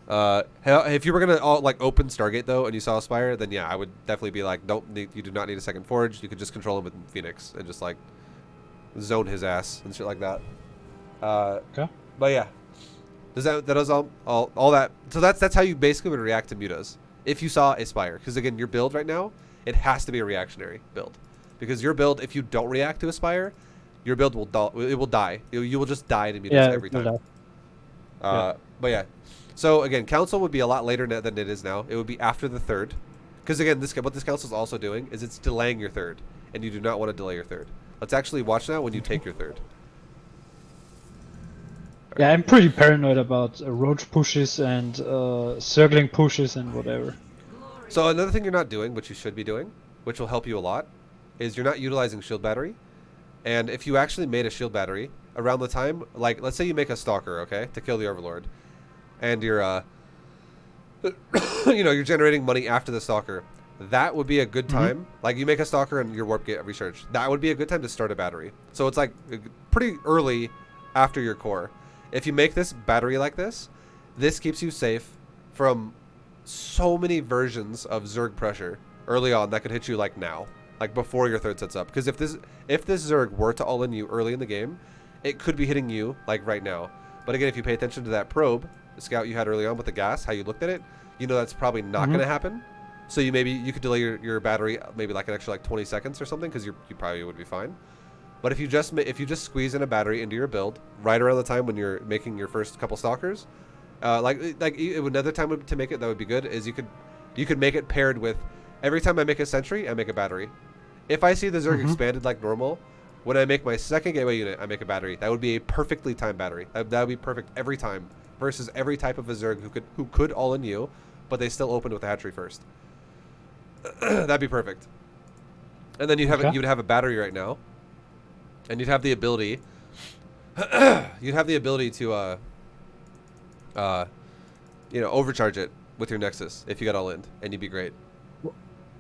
If you were gonna like open Stargate though, and you saw a Spire, then yeah, I would definitely be like, you do not need a second Forge. You could just control him with Phoenix and just like zone his ass and shit like that. Okay. But yeah, that does all that. So that's how you basically would react to mutas if you saw a Spire. Because again, your build right now, it has to be a reactionary build, because your build, if you don't react to a Spire, your build will die. You will just die to mutas every time. But yeah. So again, council would be a lot later than it is now. It would be after the third, because again, what this council is also doing is it's delaying your third, and you do not want to delay your third. Let's actually watch now when you take your third. Yeah, I'm pretty paranoid about roach pushes and circling pushes and whatever. So another thing you're not doing, which you should be doing, which will help you a lot, is you're not utilizing shield battery. And if you actually made a shield battery around the time, like let's say you make a stalker, okay, to kill the overlord, and you're you're generating money after the stalker, that would be a good time. Like you make a stalker and your warp gate research, that would be a good time to start a battery. So it's like pretty early after your core. If you make this battery like this keeps you safe from so many versions of Zerg pressure early on that could hit you like now, like before your third sets up. Because if this Zerg were to all in you early in the game, it could be hitting you like right now. But again, if you pay attention to that probe, the scout you had early on with the gas, how you looked at it, you know that's probably not going to happen. So you could delay your battery maybe like an extra like 20 seconds or something, because you probably would be fine. But if you just squeeze in a battery into your build right around the time when you're making your first couple stalkers, another time to make it that would be good is you could make it paired with, every time I make a sentry, I make a battery. If I see the Zerg expanded like normal, when I make my second gateway unit, I make a battery. That would be a perfectly timed battery. That would be perfect every time, versus every type of a Zerg who could all in you, but they still opened with the hatchery first. That'd be perfect. And then you'd have a battery right now, and you'd have the ability to overcharge it with your Nexus if you got all in, and you'd be great.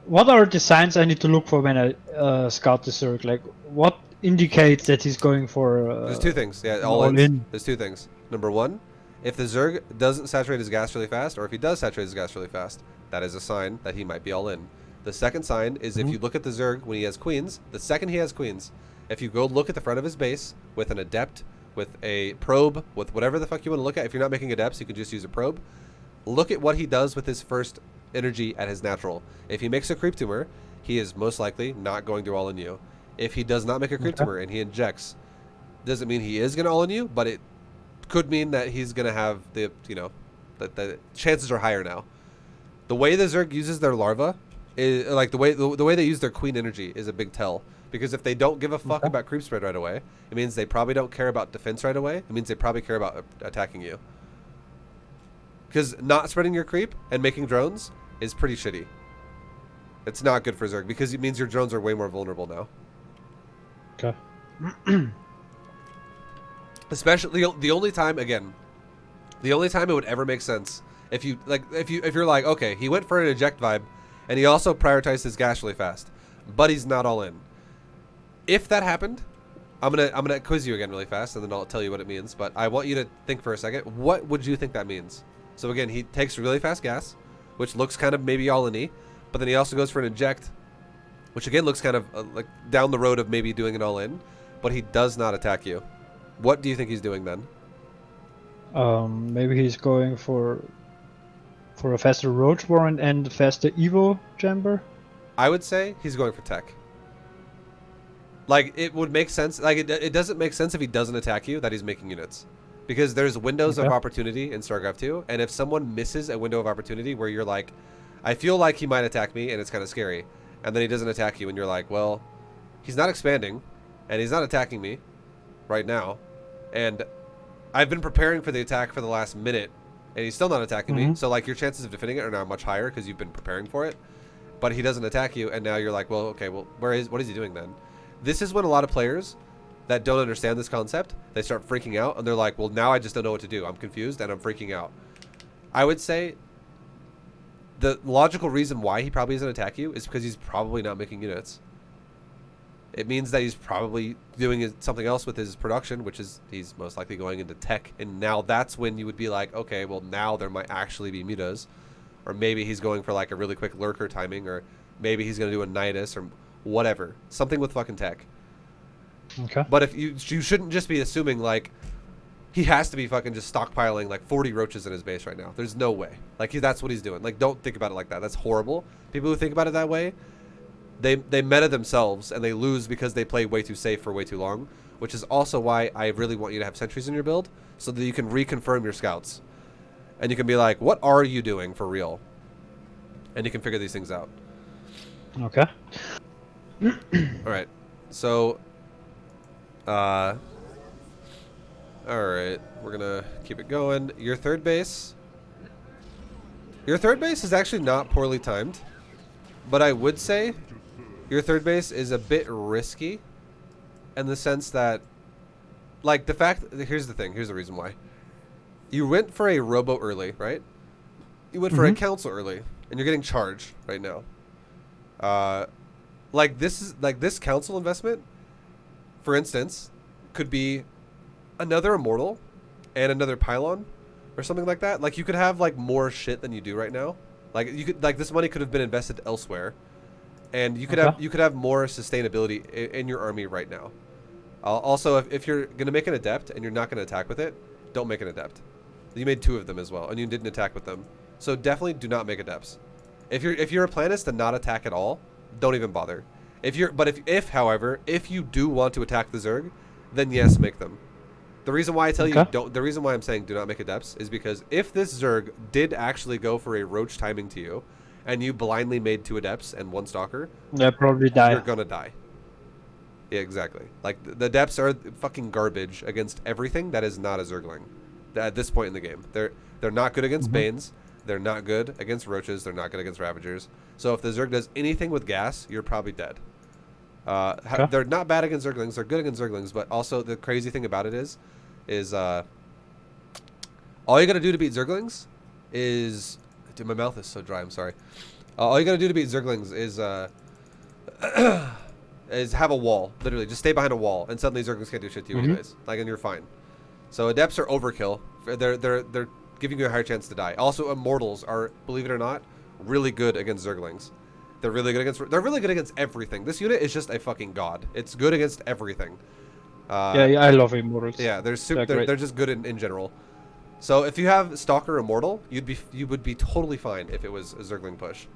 What are the signs I need to look for when I scout the Zerg? Like, what indicates that he's going for There's two things. Yeah, all in. There's two things. Number one, if the Zerg doesn't saturate his gas really fast, or if he does saturate his gas really fast, that is a sign that he might be all in. The second sign is if you look at the Zerg when he has queens, the second he has queens, if you go look at the front of his base with an adept, with a probe, with whatever the fuck you want to look at, if you're not making adepts, you can just use a probe. Look at what he does with his first energy at his natural. If he makes a creep tumor, he is most likely not going to all in you. If he does not make a creep tumor and he injects, doesn't mean he is going to all in you, but it could mean that he's going to have the chances are higher now. The way the Zerg uses their larva is like the way they use their queen energy is a big tell. Because if they don't give a fuck about creep spread right away, it means they probably don't care about defense right away. It means they probably care about attacking you. Because not spreading your creep and making drones is pretty shitty. It's not good for Zerg, because it means your drones are way more vulnerable now. Okay. Especially the only time it would ever make sense if you're like, okay, he went for an eject vibe and he also prioritized his gas really fast, but he's not all in. If that happened, I'm gonna quiz you again really fast, and then I'll tell you what it means. But I want you to think for a second. What would you think that means? So again, he takes really fast gas, which looks kind of maybe all in-y, but then he also goes for an eject, which again looks kind of like down the road of maybe doing an all in, but he does not attack you. What do you think he's doing then? Maybe he's going for a faster Roach Warrant and faster Evo Chamber. I would say he's going for tech. Like, it would make sense. Like, it doesn't make sense if he doesn't attack you that he's making units. Because there's windows of opportunity in StarCraft 2, and if someone misses a window of opportunity where you're like, I feel like he might attack me, and it's kind of scary, and then he doesn't attack you, and you're like, well, he's not expanding, and he's not attacking me right now, and I've been preparing for the attack for the last minute, and he's still not attacking me, so, like, your chances of defending it are now much higher because you've been preparing for it, but he doesn't attack you, and now you're like, well, okay, well, what is he doing then? This is when a lot of players that don't understand this concept, they start freaking out, and they're like, well, now I just don't know what to do. I'm confused, and I'm freaking out. I would say the logical reason why he probably doesn't attack you is because he's probably not making units. It means that he's probably doing something else with his production, which is he's most likely going into tech. And now that's when you would be like, okay, well, now there might actually be mutas. Or maybe he's going for like a really quick lurker timing, or maybe he's going to do a Nidus or whatever. Something with fucking tech. Okay. But if you shouldn't just be assuming like he has to be fucking just stockpiling like 40 roaches in his base right now. There's no way. Like that's what he's doing. Like don't think about it like that. That's horrible. People who think about it that way, they meta themselves and they lose because they play way too safe for way too long, which is also why I really want you to have sentries in your build so that you can reconfirm your scouts. And you can be like, what are you doing for real? And you can figure these things out. Okay. All right. So, all right. We're going to keep it going. Your third base is actually not poorly timed. But I would say your third base is a bit risky in the sense that, like, the fact... Here's the thing. Here's the reason why. You went for a Robo early, right? You went for a Council early, and you're getting charged right now. This Council investment, for instance, could be another Immortal and another Pylon or something like that. Like, you could have, like, more shit than you do right now. Like, you could, like, this money could have been invested elsewhere, and you could have more sustainability in your army right now. Also, if you're gonna make an Adept and you're not gonna attack with it, don't make an Adept. You made 2 of them as well, and you didn't attack with them. So definitely do not make Adepts. If your plan is to not attack at all, don't even bother. However, if you do want to attack the Zerg, then yes, make them. The reason why I tell you don't, the reason why I'm saying do not make Adepts is because if this Zerg did actually go for a roach timing to you, and you blindly made 2 Adepts and 1 Stalker, they'll probably die. You're gonna die. Yeah, exactly. Like the Adepts are fucking garbage against everything that is not a Zergling. At this point in the game, they're not good against Banes. They're not good against Roaches. They're not good against Ravagers. So if the Zerg does anything with gas, you're probably dead. They're not bad against Zerglings. They're good against Zerglings. But also the crazy thing about it is all you gotta do to beat Zerglings is, dude, my mouth is so dry. I'm sorry. All you gotta do to beat Zerglings is have a wall. Literally, just stay behind a wall, and suddenly Zerglings can't do shit to you anyways. Like, and you're fine. So Adepts are overkill. They're giving you a higher chance to die. Also, Immortals are, believe it or not, really good against Zerglings. They're really good against everything. This unit is just a fucking god. It's good against everything. Yeah, I love Immortals. Yeah, they're just good in general. So if you have Stalker Immortal, you would be totally fine if it was a Zergling push,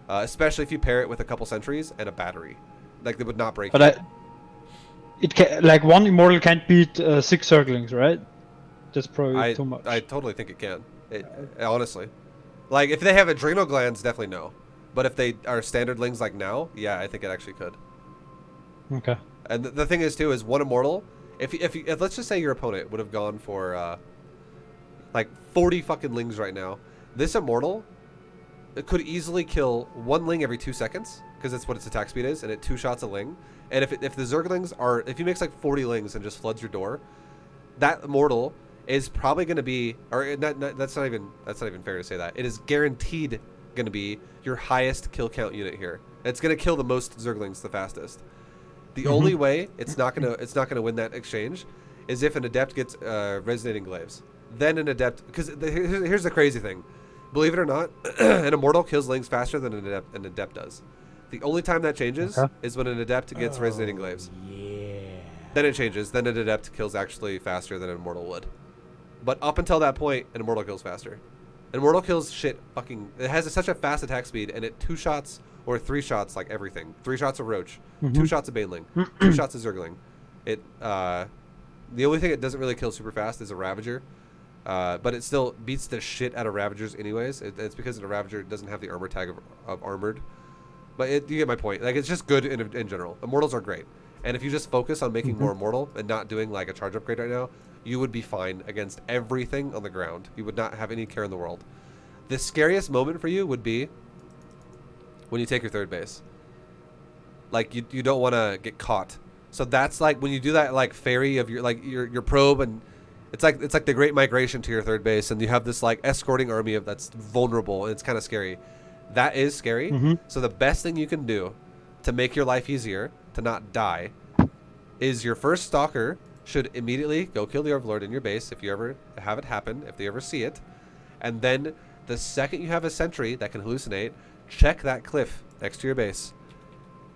especially if you pair it with a couple sentries and a battery. Like, they would not break. But like 1 Immortal can't beat 6 Zerglings, right? That's probably too much. I totally think it can. Honestly, like if they have adrenal glands, definitely no. But if they are standardlings like now, yeah, I think it actually could. Okay. And the thing is too is 1 Immortal. If let's just say your opponent would have gone for like 40 fucking lings right now, this Immortal, it could easily kill 1 ling every 2 seconds because that's what its attack speed is, and it 2 shots a ling. And if the Zerglings are, if you mix like 40 lings and just floods your door, that Immortal is probably going to be, or that's not even fair to say that. It is guaranteed going to be your highest kill count unit here. It's going to kill the most Zerglings the fastest. The only way it's not gonna win that exchange is if an Adept gets Resonating Glaives. Then an Adept, because here's the crazy thing. Believe it or not, an Immortal kills lings faster than an Adept does. The only time that changes is when an Adept gets Resonating Glaives. Yeah. Then it changes. Then an Adept kills actually faster than an Immortal would. But up until that point, an Immortal kills faster. An Immortal kills shit fucking... It has such a fast attack speed, and it 2 shots or 3 shots like everything. 3 shots of Roach, 2 shots of Baneling, 2 shots of Zergling. The only thing it doesn't really kill super fast is a Ravager. But it still beats the shit out of Ravagers anyways. It's because the Ravager doesn't have the armor tag of armored. But you get my point. Like, it's just good in general. Immortals are great. And if you just focus on making more Immortal and not doing like a charge upgrade right now, you would be fine against everything on the ground. You would not have any care in the world. The scariest moment for you would be when you take your third base. Like, you don't want to get caught. So that's like when you do that like fairy of your probe, and it's like the Great Migration to your third base, and you have this like escorting army that's vulnerable, and it's kind of scary. That is scary. So the best thing you can do to make your life easier to not die is your first Stalker should immediately go kill the Overlord in your base if you ever have it happen, if they ever see it. And then the second you have a sentry that can hallucinate, check that cliff next to your base.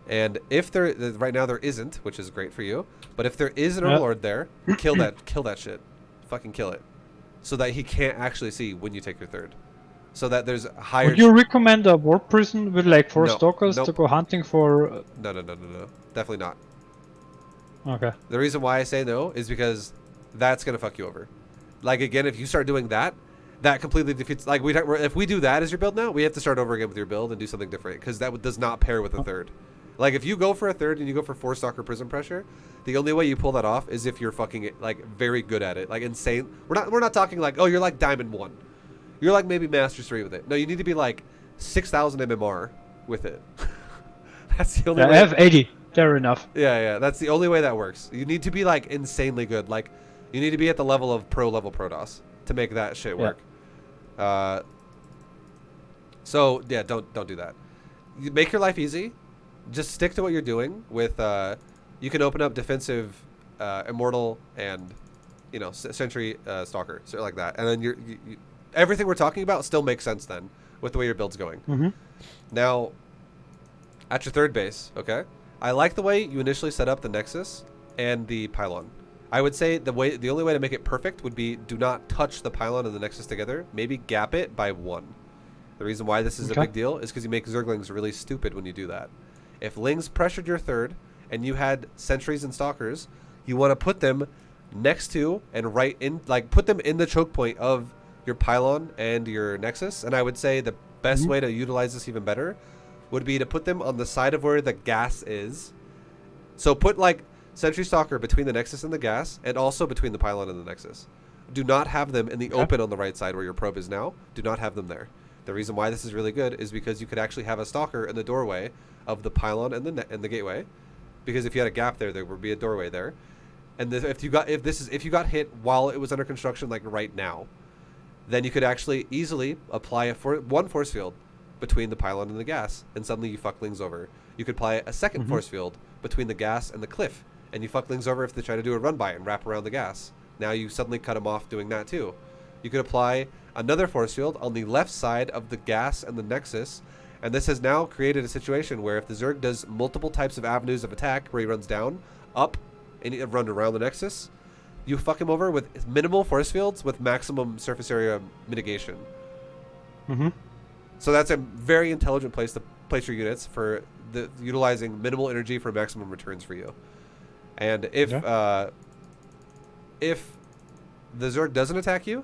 And if there, right now there isn't, which is great for you, but if there is an Overlord there, kill that shit. Fucking kill it. So that he can't actually see when you take your third. So that there's a higher... Would you recommend a warp prison with like 4 stalkers nope. to go hunting for... No. Definitely not. Okay. The reason why I say no is because that's going to fuck you over. Like, again, if you start doing that, that completely defeats... Like, if we do that as your build now, we have to start over again with your build and do something different. Because that does not pair with a third. Like, if you go for a third and you go for 4 stalker prison pressure, the only way you pull that off is if you're fucking, like, very good at it. Like, insane. We're not talking like, oh, you're like Diamond 1. You're like maybe Masters 3 with it. No, you need to be like 6,000 MMR with it. That's the only way. I have 80. Fair enough. Yeah. That's the only way that works. You need to be like insanely good. Like, you need to be at the level of pro level Protoss to make that shit work. So yeah, don't do that. You make your life easy. Just stick to what you're doing with you can open up defensive immortal and sentry stalker, so like that, and then you everything we're talking about still makes sense then with the way your build's going. Now at your third base, okay, I like the way you initially set up the Nexus and the pylon. I would say the only way to make it perfect would be do not touch the pylon and the Nexus together, maybe gap it by 1. The reason why this is a big deal is because you make Zerglings really stupid when you do that. If Lings pressured your third and you had sentries and stalkers, you want to put them next to and right in, like put them in the choke point of your pylon and your Nexus. And I would say the best way to utilize this even better would be to put them on the side of where the gas is. So put like sentry stalker between the Nexus and the gas, and also between the pylon and the Nexus. Do not have them in the open on the right side where your probe is now. Do not have them there. The reason why this is really good is because you could actually have a stalker in the doorway of the pylon and the gateway, because if you had a gap there would be a doorway there. And if you got hit while it was under construction, like right now, then you could actually easily apply one force field between the pylon and the gas, and suddenly you fuck Lings over. You could apply a second force field between the gas and the cliff, and you fuck Lings over if they try to do a run by and wrap around the gas. Now you suddenly cut them off doing that too. You could apply another force field on the left side of the gas and the Nexus, and this has now created a situation where if the Zerg does multiple types of avenues of attack, where he runs down, up, and he run around the Nexus, you fuck him over with minimal force fields with maximum surface area mitigation. So that's a very intelligent place to place your units for utilizing minimal energy for maximum returns for you. And if the Zerg doesn't attack you,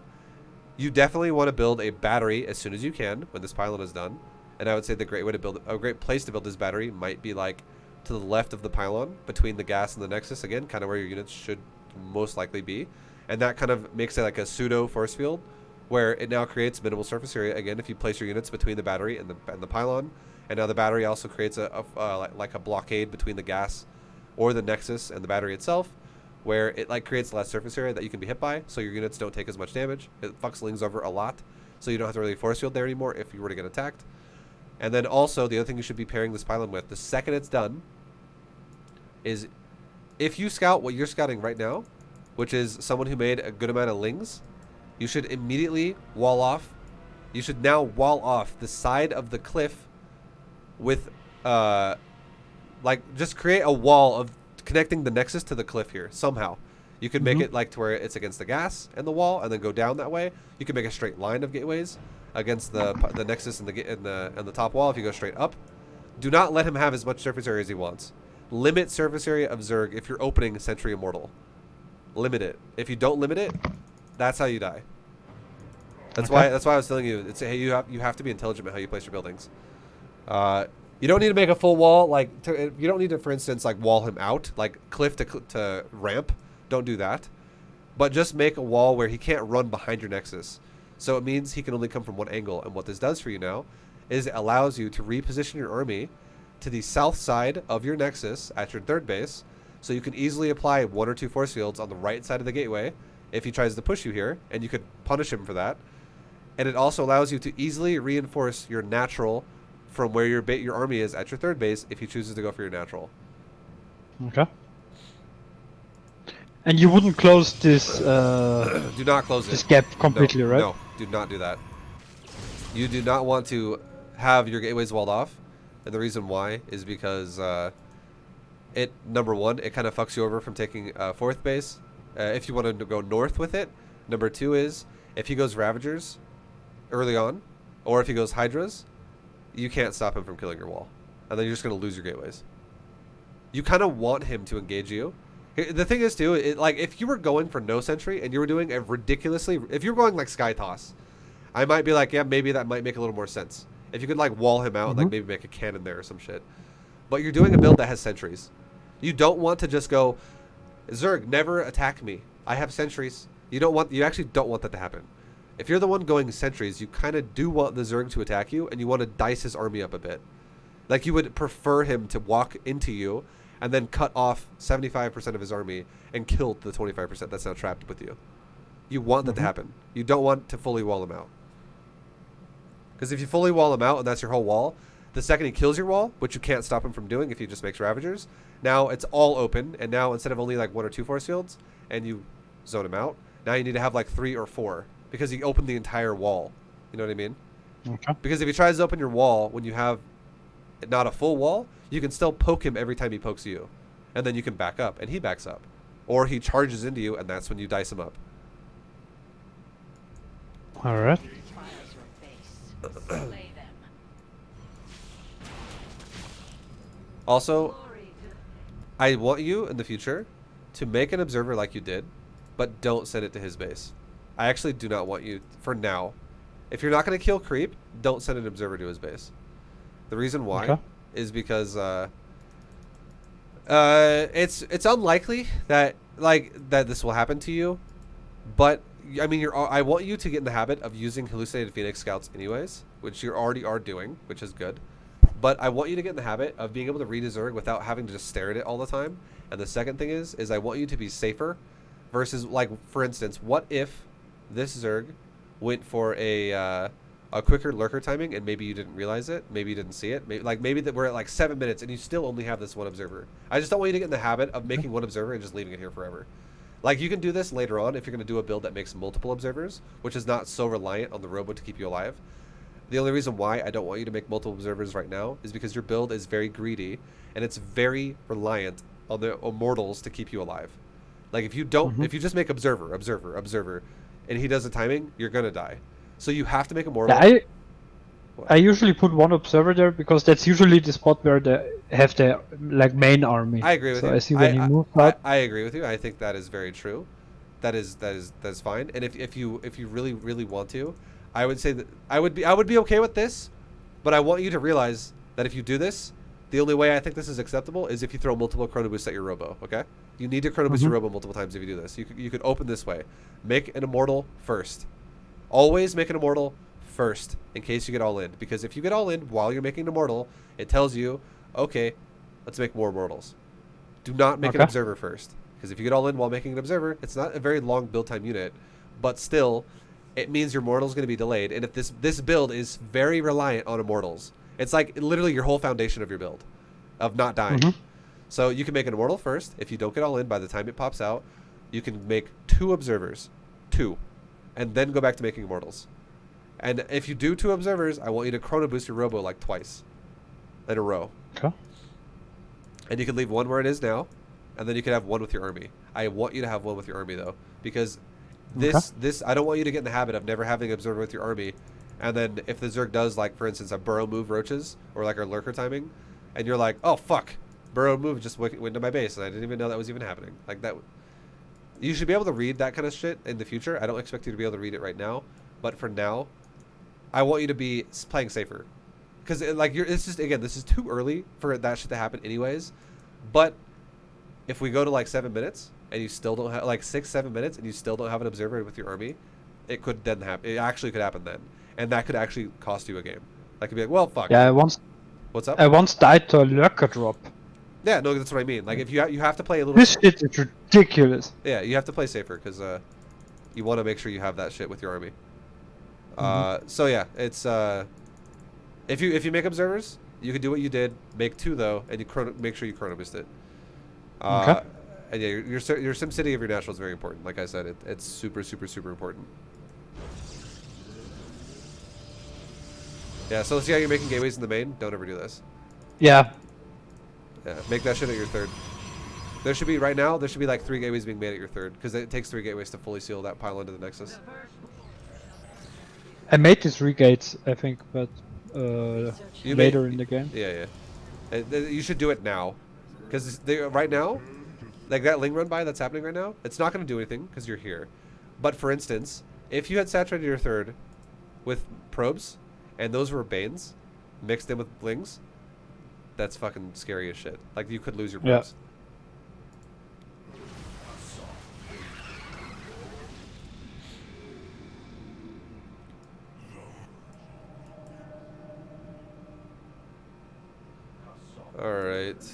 you definitely want to build a battery as soon as you can when this pylon is done. And I would say a great place to build this battery might be like to the left of the pylon between the gas and the Nexus, again, kind of where your units should most likely be. And that kind of makes it like a pseudo force field where it now creates minimal surface area, again, if you place your units between the battery and the pylon. And now the battery also creates like a blockade between the gas or the Nexus and the battery itself, where it like creates less surface area that you can be hit by, so your units don't take as much damage. It fucks Lings over a lot, so you don't have to really force field there anymore if you were to get attacked. And then also, the other thing you should be pairing this pylon with, the second it's done, is if you scout what you're scouting right now, which is someone who made a good amount of Lings, you should immediately wall off. You should now wall off the side of the cliff with, like, just create a wall of connecting the Nexus to the cliff here somehow. You could make it like to where it's against the gas and the wall, and then go down that way. You can make a straight line of gateways against the Nexus and the top wall if you go straight up. Do not let him have as much surface area as he wants. Limit surface area of Zerg if you're opening Sentry Immortal. Limit it. If you don't limit it, that's how you die. That's why I was telling you. It's hey, you have to be intelligent about how you place your buildings. You don't need to make a full wall. Like you don't need to, for instance, like wall him out, like cliff to ramp. Don't do that. But just make a wall where he can't run behind your Nexus. So it means he can only come from one angle. And what this does for you now is it allows you to reposition your army to the south side of your Nexus at your third base, so you can easily apply 1 or 2 force fields on the right side of the gateway if he tries to push you here, and you could punish him for that. And it also allows you to easily reinforce your natural from where your army is at your third base if he chooses to go for your natural. Okay. And you wouldn't close this Do not close this it. gap completely, No, right? no, do not do that. You do not want to have your gateways walled off, and the reason why is because number one, it kind of fucks you over from taking fourth base if you want to go north with it. Number two is if he goes Ravagers early on, or if he goes Hydras, you can't stop him from killing your wall, and then you're just going to lose your gateways. You kind of want him to engage you. The thing is, too, like, if you were going for no sentry and you were doing a ridiculously... If you were going, like, Sky Toss, I might be like, yeah, maybe that might make a little more sense. If you could, like, wall him out and, like, maybe make a cannon there or some shit. But you're doing a build that has sentries. You don't want to just go, Zerg, never attack me. I have sentries. You actually don't want that to happen. If you're the one going sentries, you kind of do want the Zerg to attack you, and you want to dice his army up a bit. Like, you would prefer him to walk into you and then cut off 75% of his army and kill the 25% that's now trapped with you. You want that to happen. You don't want to fully wall him out. Because if you fully wall him out and that's your whole wall, the second he kills your wall, which you can't stop him from doing if he just makes Ravagers, now it's all open, and now instead of only like 1 or 2 force fields, and you zone him out, now you need to have like 3 or 4, because he opened the entire wall. You know what I mean? Okay. Because if he tries to open your wall when you have not a full wall, you can still poke him every time he pokes you, and then you can back up and he backs up, or he charges into you and that's when you dice him up. All right. Also, I want you in the future to make an observer like you did, but don't send it to his base. I actually do not want you for now. If you're not going to kill creep, don't send an observer to his base. The reason why is because it's unlikely that this will happen to you, but I mean I want you to get in the habit of using hallucinated Phoenix Scouts anyways, which you already are doing, which is good. But I want you to get in the habit of being able to read a Zerg without having to just stare at it all the time. And the second thing is I want you to be safer versus, like, for instance, what if this Zerg went for a quicker lurker timing and maybe you didn't realize it, maybe you didn't see it, maybe that we're at like 7 minutes and you still only have this one observer. I just don't want you to get in the habit of making one observer and just leaving it here forever. Like, you can do this later on if you're going to do a build that makes multiple observers, which is not so reliant on the Robo to keep you alive. The only reason why I don't want you to make multiple observers right now is because your build is very greedy and it's very reliant on the immortals to keep you alive. Like, if you don't, if you just make observer, and he does the timing, you're going to die. So you have to make immortal. Yeah, I usually put one observer there because that's usually the spot where they have the main army. I agree with you. So I see when he moves out. I agree with you. I think that is very true. That's fine. And if you really want to, I would say that I would be okay with this, but I want you to realize that if you do this, the only way I think this is acceptable is if you throw multiple chrono boosts at your Robo. Okay, you need to chrono boost your Robo multiple times if you do this. You could open this way, make an immortal first. Always make an immortal first in case you get all in, because if you get all in while you're making an immortal, it tells you, okay, let's make more immortals. Do not make an observer first, because if you get all in while making an observer, it's not a very long build time unit, but still it means your mortal is going to be delayed. And if this build is very reliant on immortals, it's like literally your whole foundation of your build of not dying. So you can make an immortal first. If you don't get all in by the time it pops out, you can make 2 observers, 2, and then go back to making immortals. And if you do 2 observers, I want you to chrono boost your Robo like twice in a row. Okay. And you can leave 1 where it is now, and then you can have 1 with your army. I want you to have 1 with your army though, because this I don't want you to get in the habit of never having an observer with your army, and then if the Zerg does, like, for instance, a burrow move roaches or like our lurker timing, and you're like, oh fuck, burrow move just went to my base and I didn't even know that was even happening. Like that. You should be able to read that kind of shit in the future. I don't expect you to be able to read it right now, but for now, I want you to be playing safer, because it's just, again, this is too early for that shit to happen anyways. But if we go to like 7 minutes and you still don't have, like 6-7 minutes and you still don't have an observer with your army, it could then happen. It actually could happen then, and that could actually cost you a game. That could be like, well, fuck. Yeah, What's up? I once died to a lurker drop. Yeah, no, that's what I mean. Like, if you have to play a little. This shit is ridiculous. Yeah, you have to play safer because you want to make sure you have that shit with your army. So yeah, it's if you make observers, you can do what you did. Make 2 though, and make sure you chrono boost it. Okay. And yeah, your SimCity of your natural is very important. Like I said, it's super, super, super important. Yeah, so let's see how you're making gateways in the main. Don't ever do this. Yeah. Yeah, make that shit at your third. There should be, right now, there should be like 3 gateways being made at your third. Because it takes 3 gateways to fully seal that pile into the Nexus. I made these 3 gates, I think, but later in the game. Yeah, yeah. You should do it now. Because right now, like that Ling run by that's happening right now, it's not going to do anything because you're here. But for instance, if you had saturated your third with probes, and those were Banes mixed in with Lings, that's fucking scary as shit. Like, you could lose your probes. Yeah. Alright.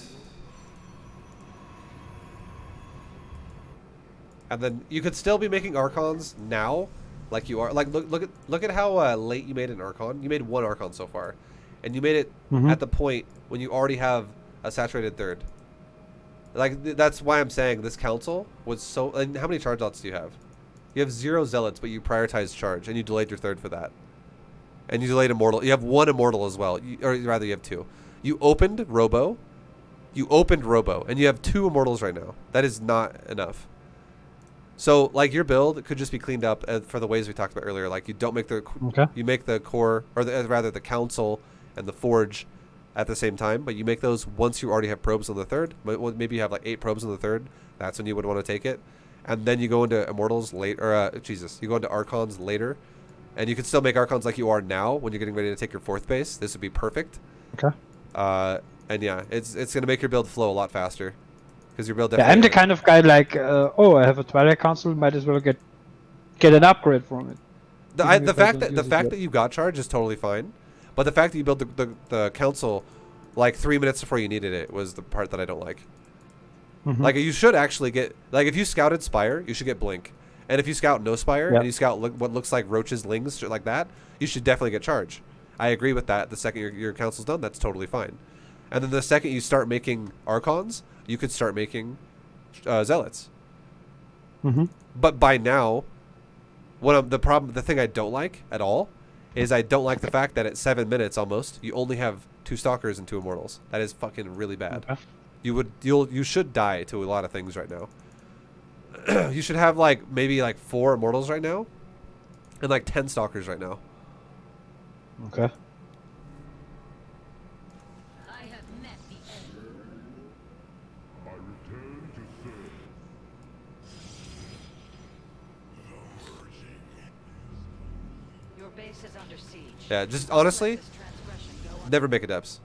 And then you could still be making Archons now, like you are. Like look at how late you made an Archon. You made 1 Archon so far, and you made it at the point when you already have a saturated third. Like that's why I'm saying this council was so. And how many charge lots do you have? You have 0 zealots, but you prioritized charge, and you delayed your third for that. And you delayed immortal. You have 1 immortal as well, or rather, you have 2. You opened Robo. You opened Robo, and you have 2 immortals right now. That is not enough. So, like, your build could just be cleaned up for the ways we talked about earlier. Like, you don't make the you make the core, or rather the council and the forge at the same time, but you make those once you already have probes on the third. Maybe you have like 8 probes on the third. That's when you would want to take it, and then you go into immortals later. You go into Archons later, and you can still make Archons like you are now when you're getting ready to take your 4th base. This would be perfect. Okay. And yeah, it's gonna make your build flow a lot faster. Because your build. Yeah, I'm the kind of guy like, oh, I have a Twilight Council, might as well get an upgrade from it. The fact that you got charge is totally fine, but the fact that you built the council like 3 minutes before you needed it was the part that I don't like. Like, you should actually get, like, if you scouted Spire, you should get Blink, and if you scout no Spire and you scout what looks like Roaches, Lings, shit like that, you should definitely get charge. I agree with that. The second your council's done, that's totally fine. And then the second you start making Archons, you could start making Zealots. But by now, the thing I don't like at all is I don't like the fact that at 7 minutes almost, you only have 2 Stalkers and 2 Immortals. That is fucking really bad. Okay. You should die to a lot of things right now. You should have like maybe like 4 Immortals right now, and like 10 Stalkers right now. Okay. Yeah, just honestly, never make Adepts.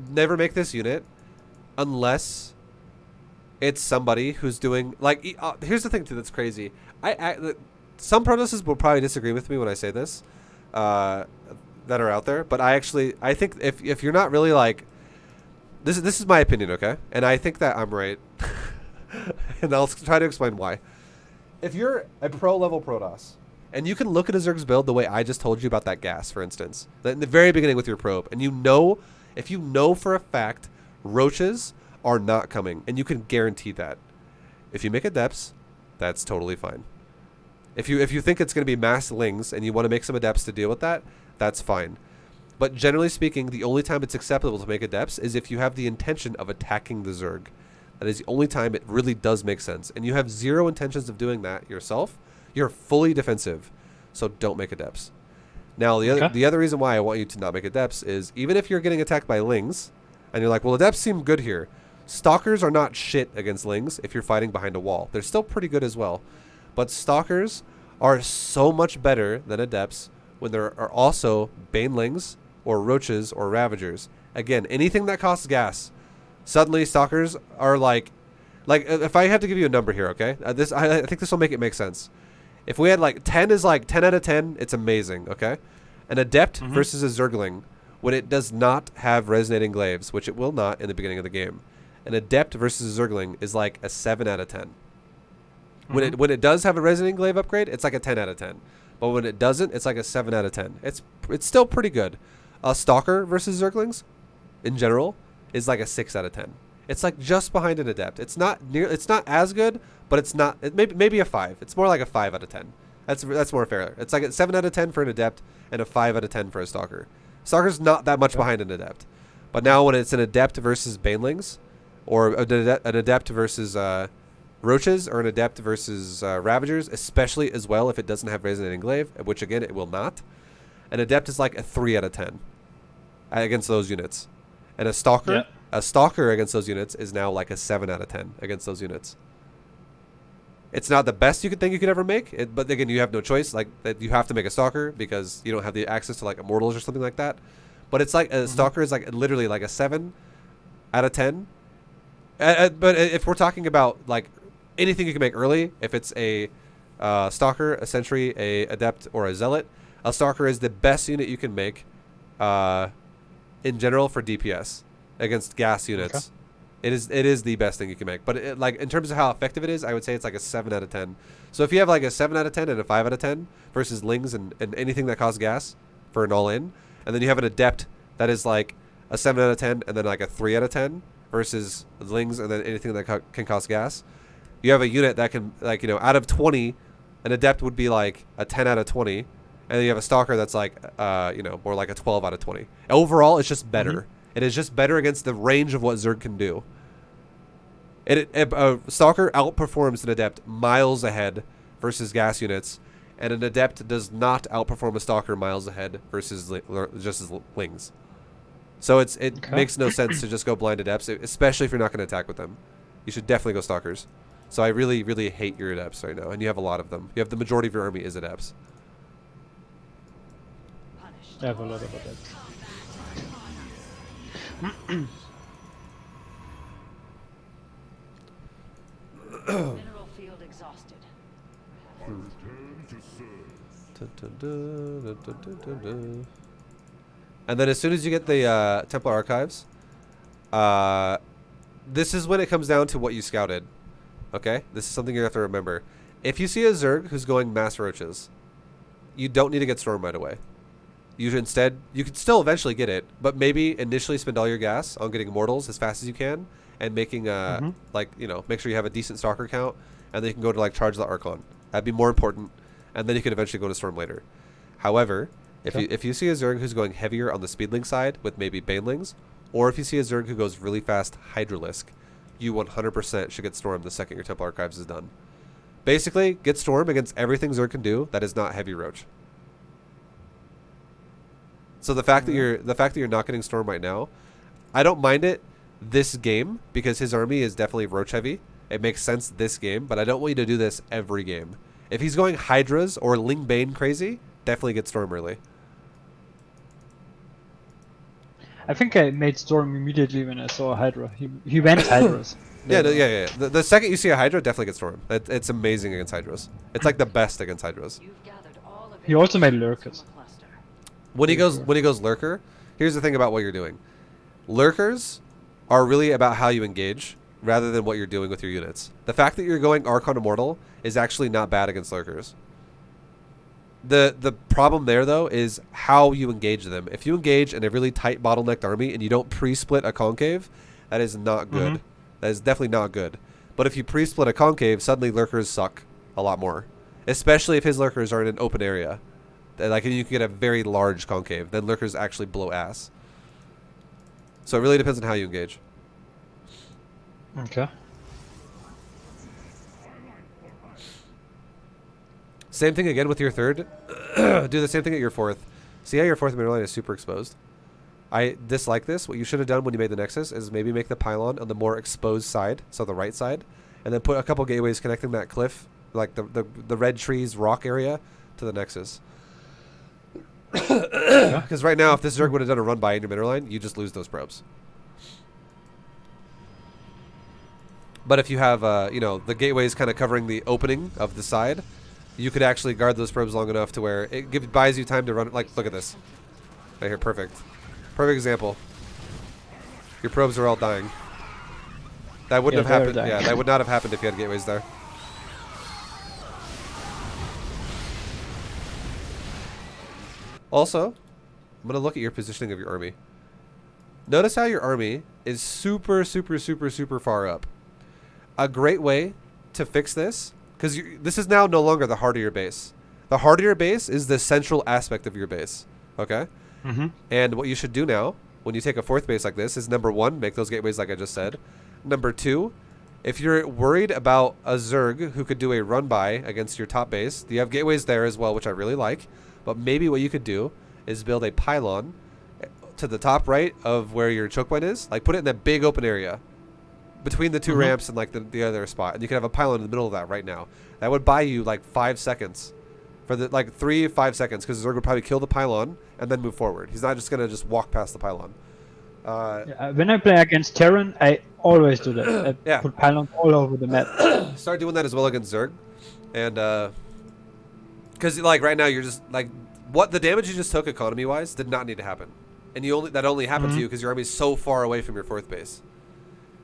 Never make this unit unless it's somebody who's doing, like, here's the thing too that's crazy. Some Protosses will probably disagree with me when I say this, that are out there, but I think if you're not really like, this is my opinion, okay? And I think that I'm right. And I'll try to explain why. If you're a pro level Protoss, and you can look at a Zerg's build the way I just told you about that gas, for instance, in the very beginning with your probe, and if you know for a fact Roaches are not coming, and you can guarantee that, if you make Adepts, that's totally fine. If you think it's going to be mass Lings and you want to make some Adepts to deal with that, that's fine. But generally speaking, the only time it's acceptable to make Adepts is if you have the intention of attacking the Zerg. That is the only time it really does make sense. And you have 0 intentions of doing that yourself. You're fully defensive, so don't make Adepts. Now, the other reason why I want you to not make Adepts is even if you're getting attacked by Lings, and you're like, well, Adepts seem good here. Stalkers are not shit against Lings if you're fighting behind a wall. They're still pretty good as well. But Stalkers are so much better than Adepts when there are also Banelings or Roaches or Ravagers. Again, anything that costs gas, suddenly Stalkers are like if I have to give you a number here, okay? I think this will make it make sense. If we had like 10 is like 10 out of 10, it's amazing, okay? An Adept versus a Zergling, when it does not have Resonating Glaives, which it will not in the beginning of the game, an Adept versus a Zergling is like a 7 out of 10. When it does have a Resonating Glaive upgrade, it's like a 10 out of 10. But when it doesn't, it's like a 7 out of 10. It's still pretty good. A Stalker versus Zerglings, in general, is like a 6 out of 10. It's like just behind an Adept. It's not as good, but it's not. Maybe a 5. It's more like a 5 out of 10. That's more fair. It's like a 7 out of 10 for an Adept and a 5 out of 10 for a Stalker. Stalker's not that much behind an Adept. But now when it's an Adept versus Banelings, or an Adept versus Roaches, or an Adept versus Ravagers, especially as well if it doesn't have Resonating Glaive, which again it will not, an Adept is like a 3 out of 10 against those units. And a Stalker against those units is now like a 7 out of 10 against those units. It's not the best you could ever make, but again, you have no choice. Like that, you have to make a Stalker because you don't have the access to like Immortals or something like that. But it's like a Stalker is like literally like a 7 out of 10. But if we're talking about like anything you can make early, if it's a Stalker, a Sentry, a Adept, or a Zealot, a Stalker is the best unit you can make in general for DPS against gas units. Okay. It is the best thing you can make. But like in terms of how effective it is, I would say it's like a 7 out of 10. So if you have like a 7 out of 10 and a 5 out of 10 versus Lings and anything that costs gas for an all-in, and then you have an Adept that is like a 7 out of 10 and then like a 3 out of 10 versus Lings and then anything that can cost gas, you have a unit that can, like, out of 20, an Adept would be like a 10 out of 20, and then you have a Stalker that's like, more like a 12 out of 20. Overall, it's just better. It is just better against the range of what Zerg can do. A Stalker outperforms an Adept miles ahead versus gas units, and an Adept does not outperform a Stalker miles ahead versus just as Lings. So it makes no sense to just go blind Adepts, especially if you're not going to attack with them. You should definitely go Stalkers. So I really, really hate your Adepts right now, and you have a lot of them. You have the majority of your army is Adepts. I have a lot of Adepts. Mineral field exhausted. And then as soon as you get the Templar Archives, this is when it comes down to what you scouted. Okay? This is something you have to remember. If you see a Zerg who's going mass roaches, you don't need to get Storm right away. You could still eventually get it, but maybe initially spend all your gas on getting Immortals as fast as you can, and making make sure you have a decent Stalker count, and then you can go to like charge the Archon. That'd be more important, and then you could eventually go to Storm later. However, if you see a Zerg who's going heavier on the Speedling side with maybe Banelings, or if you see a Zerg who goes really fast Hydralisk, you 100% should get Storm the second your Temple Archives is done. Basically, get Storm against everything Zerg can do that is not heavy roach. So the fact that you're not getting Storm right now, I don't mind it this game because his army is definitely roach heavy. It makes sense this game, but I don't want you to do this every game. If he's going Hydras or Ling Bane crazy, definitely get Storm early. I think I made Storm immediately when I saw a Hydra. He went Hydras. Yeah. The second you see a Hydra, definitely get Storm. It's amazing against Hydras. It's like the best against Hydras. He also made Lurkers. When he goes Lurker, here's the thing about what you're doing. Lurkers are really about how you engage rather than what you're doing with your units. The fact that you're going Archon Immortal is actually not bad against Lurkers. The problem there, though, is how you engage them. If you engage in a really tight bottlenecked army and you don't pre-split a Concave, that is not good. That is definitely not good. But if you pre-split a Concave, suddenly Lurkers suck a lot more. Especially if his Lurkers are in an open area. Like, you can get a very large Concave. Then Lurkers actually blow ass. So it really depends on how you engage. Okay. Same thing again with your third. Do the same thing at your fourth. See how your fourth mineral line is super exposed? I dislike this. What you should have done when you made the Nexus is maybe make the pylon on the more exposed side, so the right side, and then put a couple gateways connecting that cliff, like the red trees rock area, to the Nexus. Because right now, if this Zerg would have done a run by in your mineral line, you just lose those probes. But if you have, the gateways kind of covering the opening of the side, you could actually guard those probes long enough to where it buys you time to run. Like, look at this. Right here, perfect. Perfect example. Your probes are all dying. That wouldn't have happened. Yeah, that would not have happened if you had gateways there. Also, I'm going to look at your positioning of your army. Notice how your army is super, super, super, super far up. A great way to fix this, because this is now no longer the heart of your base. The heart of your base is the central aspect of your base. Okay? Mm-hmm. And what you should do now, when you take a fourth base like this, is number 1, make those gateways like I just said. Number 2, if you're worried about a Zerg who could do a run-by against your top base, you have gateways there as well, which I really like. But maybe what you could do is build a pylon to the top right of where your choke point is. Like, put it in that big open area between the 2 ramps and, like, the other spot. And you can have a pylon in the middle of that right now. That would buy you, like, 5 seconds. For the, like, 3-5 seconds, because Zerg would probably kill the pylon and then move forward. He's not just going to just walk past the pylon. When I play against Terran, I always do that. I put pylons all over the map. Start doing that as well against Zerg. And, because, like, right now you're just, like, what the damage you just took economy-wise did not need to happen. And that only happened to you because your army's so far away from your 4th base.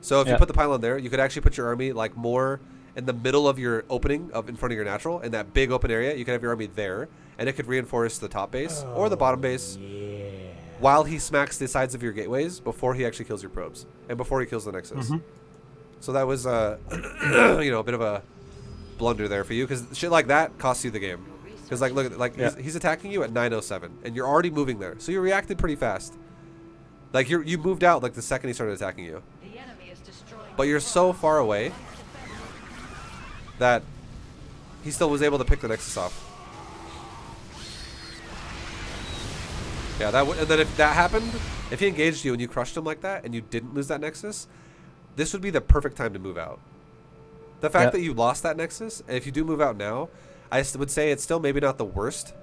So if you put the pylon there, you could actually put your army, like, more in the middle of your opening in front of your natural, in that big open area. You could have your army there, and it could reinforce the top base or the bottom base while he smacks the sides of your gateways before he actually kills your probes and before he kills the nexus. So that was you know, a bit of a blunder there for you, because shit like that costs you the game. Because, like, look at, like, he's attacking you at 9:07 and you're already moving there, so you reacted pretty fast. Like, you moved out like the second he started attacking you, but you're so far away that he still was able to pick the nexus off. Yeah, and then if that happened, if he engaged you and you crushed him like that and you didn't lose that nexus, this would be the perfect time to move out. The fact that you lost that nexus, and if you do move out now, I would say it's still maybe not the worst,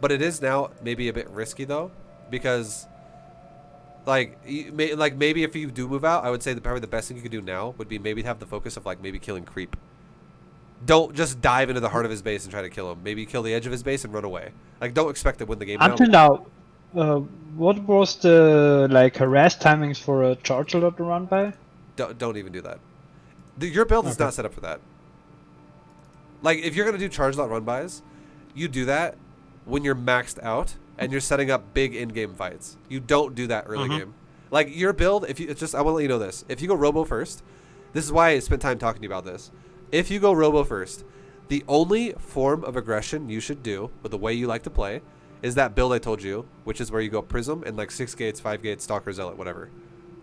but it is now maybe a bit risky though, because like maybe if you do move out, I would say probably the best thing you could do now would be maybe have the focus of, like, maybe killing creep. Don't just dive into the heart of his base and try to kill him. Maybe kill the edge of his base and run away. Like, don't expect to win the game Until now, what was the, like, harass timings for a charge lot to run by? Don't even do that. Your build is not set up for that. Like, if you're going to do charge lot run-bys, you do that when you're maxed out and you're setting up big in-game fights. You don't do that early game. Like, your build, I want to let you know this. If you go Robo first, this is why I spent time talking to you about this. If you go Robo first, the only form of aggression you should do with the way you like to play is that build I told you, which is where you go Prism and, like, 6 gates, 5 gates, Stalker, Zealot, whatever.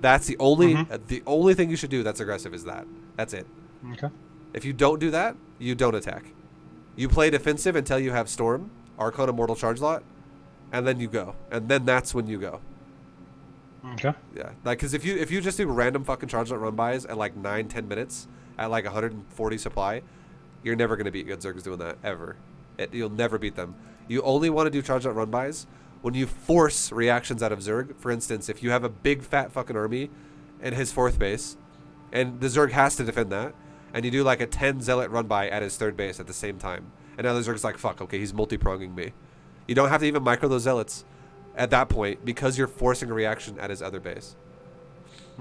That's the only thing you should do that's aggressive is that. That's it. Okay. If you don't do that, you don't attack. You play defensive until you have Storm, Archon, Immortal Charge Lot, and then you go. And then that's when you go. Okay. Yeah. Like, because if you just do random fucking Charge Lot run-bys at, like, 9-10 minutes at, like, 140 supply, you're never going to beat good Zergs doing that, ever. You'll never beat them. You only want to do Charge Lot run-bys when you force reactions out of Zerg. For instance, if you have a big fat fucking army in his 4th base, and the Zerg has to defend that, and you do, like, a 10 Zealot run-by at his 3rd base at the same time. And now the Zerg's like, fuck, okay, he's multi-pronging me. You don't have to even micro those Zealots at that point because you're forcing a reaction at his other base.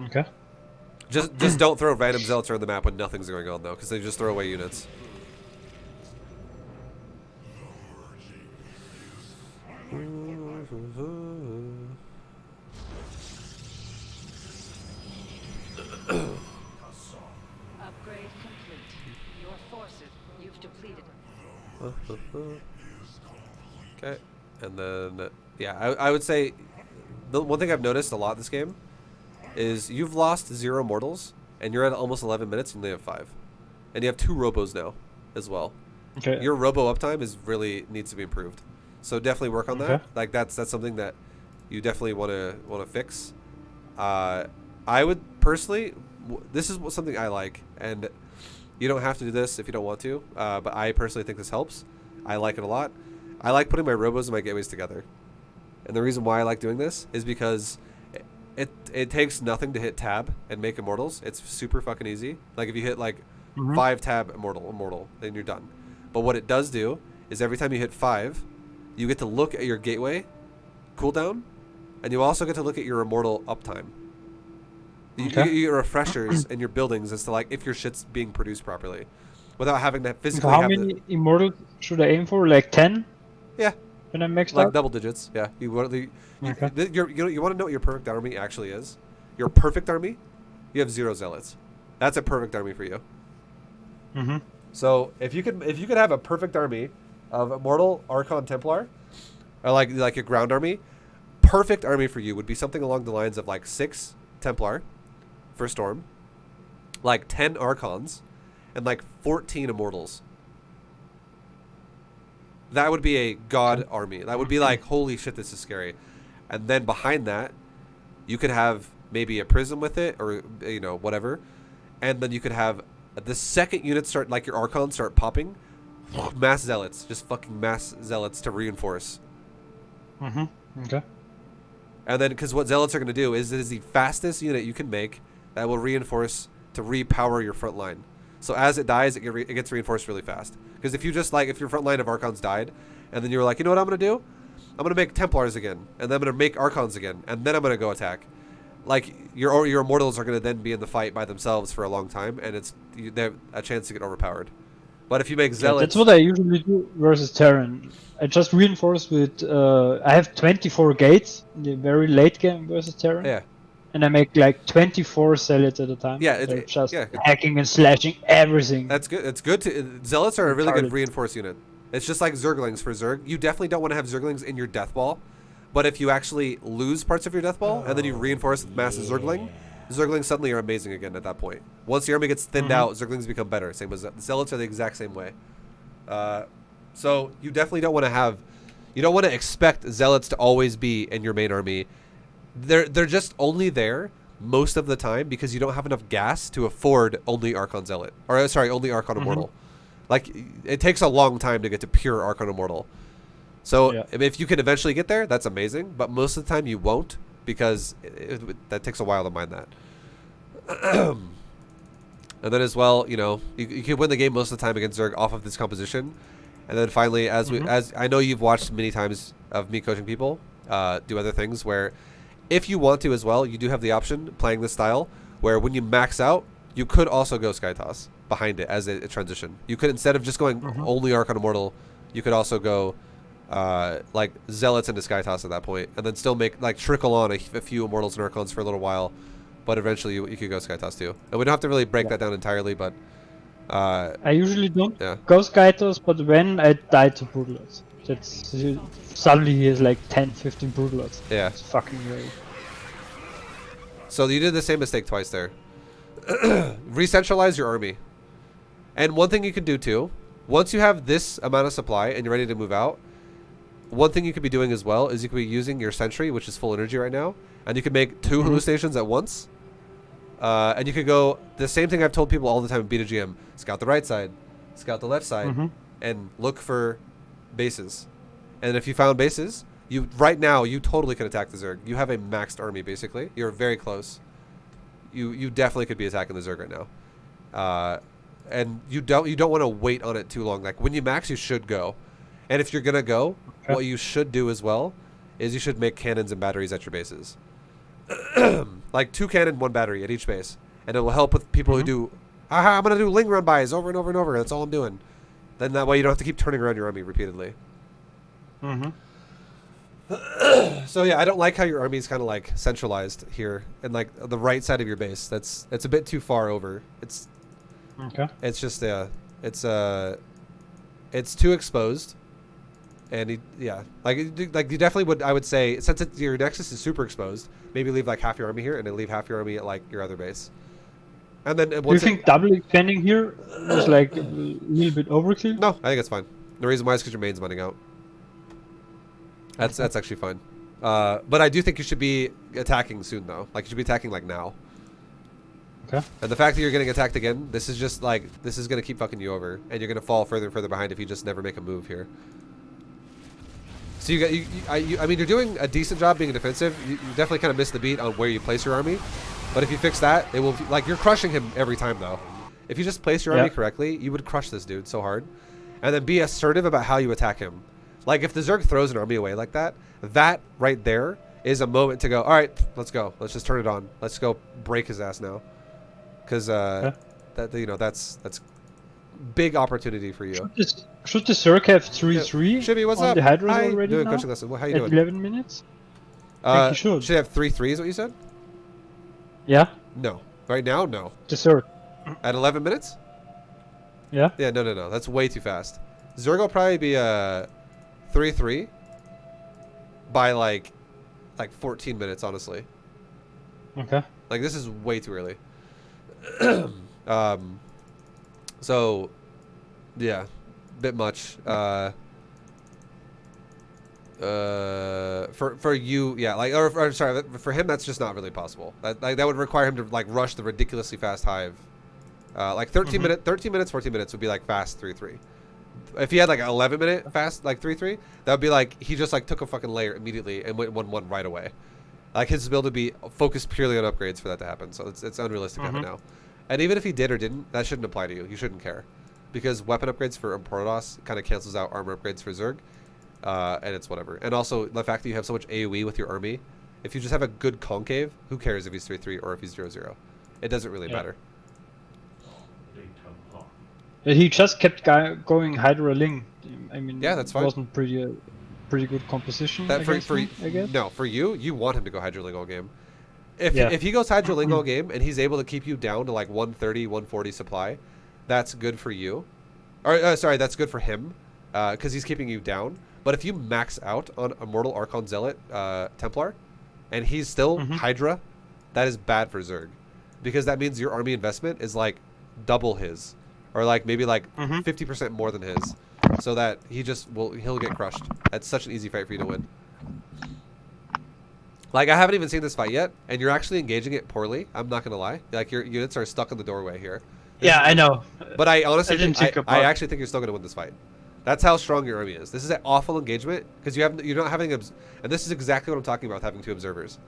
Okay. Just don't throw random Zealots around the map when nothing's going on, though, because they just throw away units. Upgrade complete. Your forces, you've depleted. Okay, and then yeah, I would say the one thing I've noticed a lot this game is you've lost 0 mortals and you're at almost 11 minutes and you only have 5, and you have 2 robos now as well. Okay. Your robo uptime needs to be improved, so definitely work on that. Like, that's something that you definitely want to fix. I would personally, this is something I like, and you don't have to do this if you don't want to, but I personally think this helps. I like it a lot. I like putting my robos and my gateways together. And the reason why I like doing this is because it takes nothing to hit tab and make immortals. It's super fucking easy. Like, if you hit, like, 5 tab immortal, then you're done. But what it does do is every time you hit 5, you get to look at your gateway cooldown, and you also get to look at your immortal uptime. You get your refreshers in your buildings as to, like, if your shit's being produced properly, without having to physically How many immortals should I aim for? Like 10? Yeah. When I'm maxed like out? double digits. Yeah. You want to know what your perfect army actually is? your perfect army, you have 0 zealots. That's a perfect army for you. Mm-hmm. So if you could have a perfect army of Immortal, Archon, Templar, or like a ground army, perfect army for you would be something along the lines of like 6 Templar for Storm, like 10 Archons, and like 14 Immortals. That would be a god army. That would be like, holy shit, this is scary. And then behind that, you could have maybe a Prism with it, or whatever. And then you could have the second units start, like your Archons start popping, mass Zealots, just fucking mass Zealots to reinforce. Mm-hmm. Okay. And then, because what Zealots are going to do is it is the fastest unit you can make that will reinforce to repower your front line. So as it dies, it gets reinforced really fast. Because if you just if your front line of Archons died, and then you were like, you know what I'm going to do? I'm going to make Templars again, and then I'm going to make Archons again, and then I'm going to go attack. Like, your Immortals are going to then be in the fight by themselves for a long time, and they have a chance to get overpowered. But if you make Zealots... That's what I usually do versus Terran. I just reinforce with... I have 24 gates in the very late game versus Terran. Yeah. And I make like 24 Zealots at a time. Yeah, they're just hacking and slashing everything. That's good. It's good to... Zealots are a really good reinforce unit. It's just like Zerglings for Zerg. You definitely don't want to have Zerglings in your Death Ball. But if you actually lose parts of your Death Ball, and then you reinforce with massive Zergling, Zerglings suddenly are amazing again at that point. Once the army gets thinned out, Zerglings become better. Same as Zealots are the exact same way. So you definitely don't want to have... You don't want to expect Zealots to always be in your main army. They're just only there most of the time because you don't have enough gas to afford only Archon Zealot. Or, sorry, only Archon Immortal. Like, it takes a long time to get to pure Archon Immortal. So if you can eventually get there, that's amazing. But most of the time you won't because that takes a while to mine that. And then as well, you can win the game most of the time against Zerg off of this composition. And then finally, as I know you've watched many times of me coaching people do other things where if you want to as well, you do have the option playing this style where when you max out, you could also go Sky Toss behind it as a transition. You could, instead of just going only Archon Immortal, you could also go like Zealots into Sky Toss at that point, and then still make trickle on a few Immortals and Archons for a little while, but eventually you could go Sky Toss too. And we don't have to really break that down entirely, but I usually don't go Sky Toss, but when I die to Brutalots, that's suddenly he has like 10-15 Brutalots. Yeah, it's fucking great. So you did the same mistake twice there. Recentralize your army. And one thing you can do too, once you have this amount of supply and you're ready to move out, one thing you could be doing as well is you could be using your sentry, which is full energy right now, and you could make 2 hallucinations at once. And you could go the same thing I've told people all the time in Beta GM: scout the right side, scout the left side, and look for bases. And if you found bases, right now you totally can attack the Zerg. You have a maxed army basically. You're very close. You definitely could be attacking the Zerg right now. And you don't want to wait on it too long. Like when you max, you should go. And if you're gonna go, what you should do as well is you should make cannons and batteries at your bases. Like 2 cannon, 1 battery at each base, and it will help with people who do. I'm gonna do Ling run bys over and over and over. That's all I'm doing. Then that way you don't have to keep turning around your army repeatedly. So yeah, I don't like how your army is kind of like centralized here and like the right side of your base. It's a bit too far over. It's just it's too exposed. And you definitely would. I would say, since your nexus is super exposed, maybe leave like half your army here, and then leave half your army at like your other base. And then do you think double expanding here is like a little bit overkill? No, I think it's fine. The reason why is because your main's running out. That's actually fine. But I do think you should be attacking soon though. Like you should be attacking like now. Okay. And the fact that you're getting attacked again, this is just like this is gonna keep fucking you over, and you're gonna fall further and further behind if you just never make a move here. So I mean, you're doing a decent job being defensive. You definitely kind of missed the beat on where you place your army. But if you fix that, it will, like, you're crushing him every time, though. If you just place your army correctly, you would crush this dude so hard. And then be assertive about how you attack him. Like, if the Zerg throws an army away like that, that right there is a moment to go, all right, let's go. Let's just turn it on. Let's go break his ass now. Because, that's big opportunity for you. Should the Zerg have 3-3 Shibby, what's on up? the Hydra Hi. already Doing now? coaching lesson. How you at doing? 11 minutes? I think you should. Should have 3-3 is what you said? Yeah. No. Right now, no. Dessert. At 11 minutes? Yeah. Yeah, no. That's way too fast. Zerg will probably be 3-3 by like 14 minutes, honestly. Okay. Like, this is way too early. So, yeah, bit much. For you, yeah, like, or sorry, for him, that's just not really possible. That would require him to like rush the ridiculously fast hive. Like 13 minutes, 14 minutes would be like fast 3-3. If he had like an 11-minute fast like 3-3, that would be like he just like took a fucking layer immediately and went 1-1 right away. Like his build would be focused purely on upgrades for that to happen. So it's unrealistic to have it now. And even if he did or didn't, that shouldn't apply to you. You shouldn't care, because weapon upgrades for Protoss kind of cancels out armor upgrades for Zerg. And it's whatever. And also, the fact that you have so much AoE with your army, if you just have a good concave, who cares if he's 3-3 or if he's 0-0? It doesn't really matter. He just kept going Hydra Ling. I mean, yeah, that's fine. It wasn't pretty good composition. That I guess. No, for you want him to go Hydra Ling all game. If he goes Hydra Ling all game and he's able to keep you down to like 130, 140 supply, that's good for you. Or sorry, that's good for him, because he's keeping you down. But if you max out on Immortal Archon Zealot Templar, and he's still Hydra, that is bad for Zerg, because that means your army investment is like double his, or like maybe like 50% more than his, so that he'll get crushed. That's such an easy fight for you to win. Like, I haven't even seen this fight yet, and you're actually engaging it poorly. I'm not gonna lie. Like, your units are stuck in the doorway here. Yeah, I know. But I honestly I actually think you're still gonna win this fight. That's how strong your army is. This is an awful engagement because you're not having and this is exactly what I'm talking about with having 2 observers.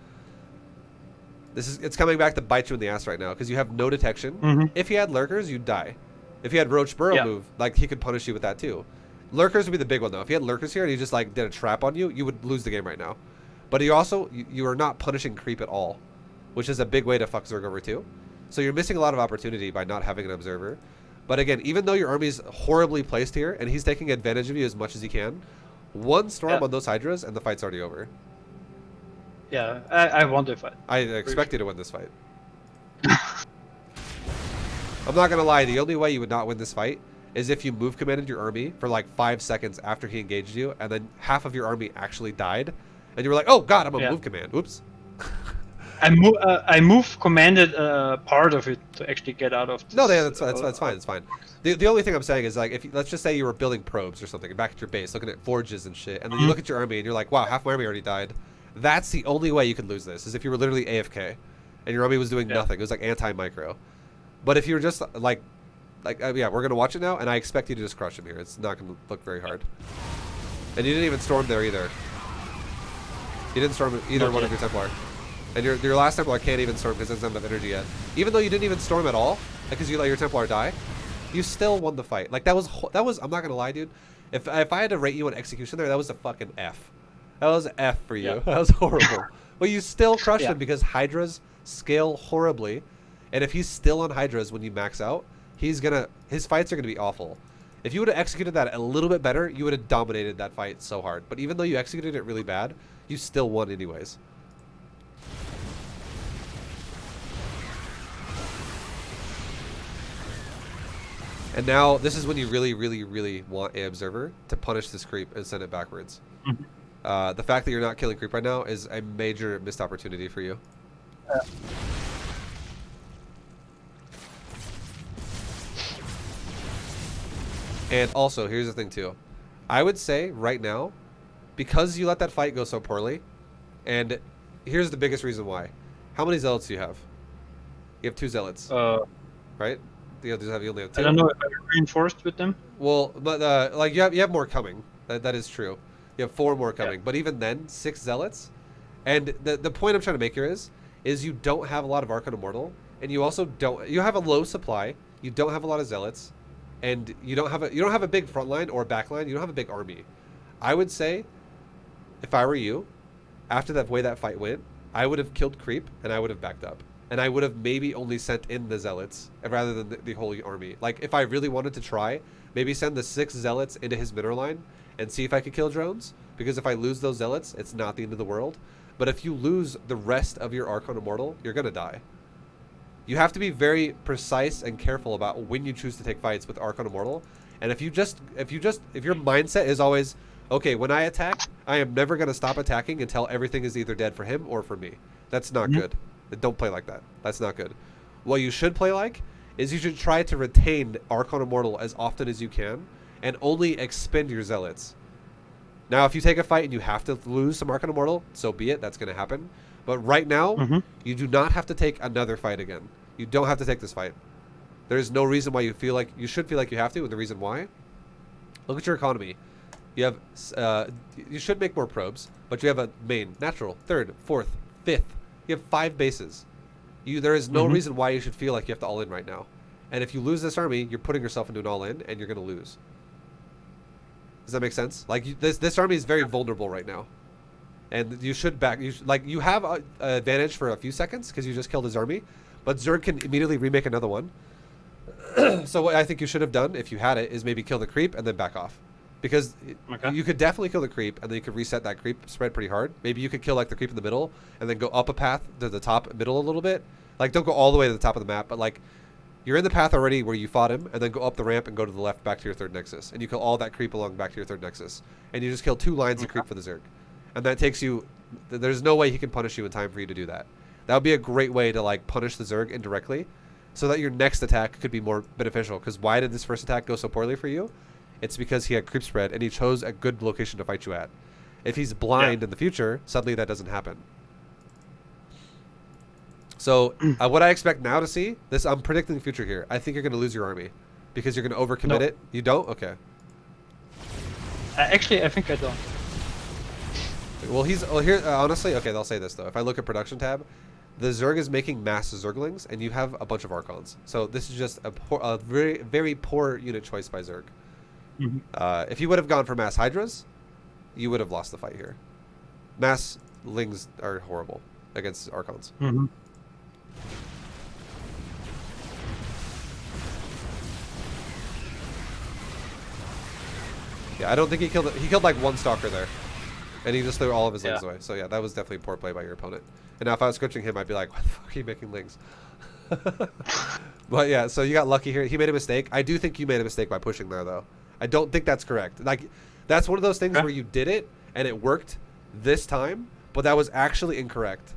It's coming back to bite you in the ass right now because you have no detection. If he had lurkers, you'd die. If he had Roach Burrow move, like, he could punish you with that too. Lurkers would be the big one though. If he had lurkers here and he just like did a trap on you, you would lose the game right now. But you are not punishing creep at all, which is a big way to fuck Zerg over too. So you're missing a lot of opportunity by not having an observer. But again, even though your army's horribly placed here and he's taking advantage of you as much as he can, one storm on those Hydras and the fight's already over. Yeah, I won the fight. I expect you to win this fight. I'm not gonna lie, the only way you would not win this fight is if you move commanded your army for like 5 seconds after he engaged you, and then half of your army actually died, and you were like, "Oh God, I'm a move command." Oops. I move commanded part of it to actually get out of this. No, that's fine. It's fine. The only thing I'm saying is, like, let's just say you were building probes or something back at your base, looking at forges and shit, and then you look at your army and you're like, "Wow, half my army already died." That's the only way you could lose this, is if you were literally AFK and your army was doing nothing. It was like anti-micro. But if you were just like, yeah, we're gonna watch it now, and I expect you to just crush him here. It's not gonna look very hard. And you didn't even storm there either. You didn't storm either one of your Templar. And your last Templar can't even storm because it doesn't have enough energy yet. Even though you didn't even storm at all, because you let your Templar die, you still won the fight. Like, that was I'm not gonna lie, dude. If I had to rate you on execution there, that was a fucking F. That was an F for you. Yeah. That was horrible. But you still crushed him because Hydras scale horribly, and if he's still on Hydras when you max out, his fights are gonna be awful. If you would have executed that a little bit better, you would have dominated that fight so hard. But even though you executed it really bad, you still won anyways. And now, this is when you really, really, really want an observer to punish this creep and send it backwards. The fact that you're not killing creep right now is a major missed opportunity for you. And also, here's the thing too. I would say right now, because you let that fight go so poorly, and here's the biggest reason why. How many zealots do you have? You have 2 zealots, right? You only have 2. I don't know if I reinforced with them. Well, but like you have more coming. That is true. You have 4 more coming. But even then, 6 zealots. And the point I'm trying to make here is you don't have a lot of Archon Immortal, and you also you have a low supply. You don't have a lot of zealots, and you don't have a big front line or back line. You don't have a big army. I would say, if I were you, after that way that fight went, I would have killed creep and I would have backed up. And I would have maybe only sent in the zealots rather than the whole army. Like, if I really wanted to try, maybe send the 6 zealots into his middle line and see if I could kill drones. Because if I lose those zealots, it's not the end of the world. But if you lose the rest of your Archon Immortal, you're going to die. You have to be very precise and careful about when you choose to take fights with Archon Immortal. And if your mindset is always, okay, when I attack, I am never going to stop attacking until everything is either dead for him or for me. That's not good. Don't play like that. That's not good. What you should play like is you should try to retain Archon Immortal as often as you can and only expend your Zealots. Now, if you take a fight and you have to lose some Archon Immortal, so be it. That's going to happen. But right now, you do not have to take another fight again. You don't have to take this fight. There is no reason why you should feel like you have to, and the reason why. Look at your economy. You have, you should make more probes, but you have a main, natural, third, fourth, fifth. You have 5 bases. There is no reason why you should feel like you have to all in right now. And if you lose this army, you're putting yourself into an all in, and you're going to lose. Does that make sense? Like this army is very vulnerable right now, and you should back. You have an advantage for a few seconds because you just killed his army, but Zerg can immediately remake another one. So what I think you should have done, if you had it, is maybe kill the creep and then back off. Because you could definitely kill the creep, and then you could reset that creep spread pretty hard. Maybe you could kill like the creep in the middle, and then go up a path to the top middle a little bit. Like, don't go all the way to the top of the map, but like, you're in the path already where you fought him, and then go up the ramp and go to the left back to your third nexus. And you kill all that creep along back to your third nexus. And you just kill 2 lines of creep for the Zerg. And that takes you... There's no way he can punish you in time for you to do that. That would be a great way to like punish the Zerg indirectly, so that your next attack could be more beneficial. Because why did this first attack go so poorly for you? It's because he had creep spread, and he chose a good location to fight you at. If he's blind in the future, suddenly that doesn't happen. So what I expect now to see, I'm predicting the future here. I think you're going to lose your army because you're going to overcommit it. You don't? Okay. Actually, I think I don't. Well, here, honestly, okay, they'll say this though. If I look at production tab, the Zerg is making mass Zerglings, and you have a bunch of Archons. So this is just a very, very poor unit choice by Zerg. If you would have gone for mass Hydras, you would have lost the fight here. Mass Lings are horrible against Archons. Yeah, I don't think he killed like 1 Stalker there. And he just threw all of his Lings away. So yeah, that was definitely poor play by your opponent. And now if I was scorching him, I'd be like, why the fuck are you making Lings? But yeah, so you got lucky here. He made a mistake. I do think you made a mistake by pushing there, though. I don't think that's correct. Like, that's one of those things where you did it, and it worked this time, but that was actually incorrect.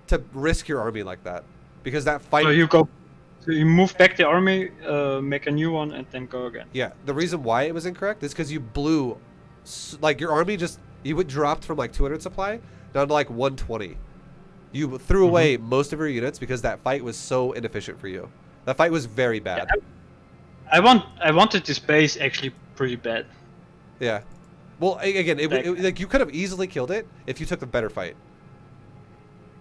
To risk your army like that. Because that fight... So you move back the army, make a new one, and then go again. Yeah, the reason why it was incorrect is because you blew... Like, your army just... You dropped from, like, 200 supply down to, like, 120. You threw away most of your units because that fight was so inefficient for you. That fight was very bad. Yeah, I wanted this base actually pretty bad. Yeah. Well, again, like you could have easily killed it if you took the better fight.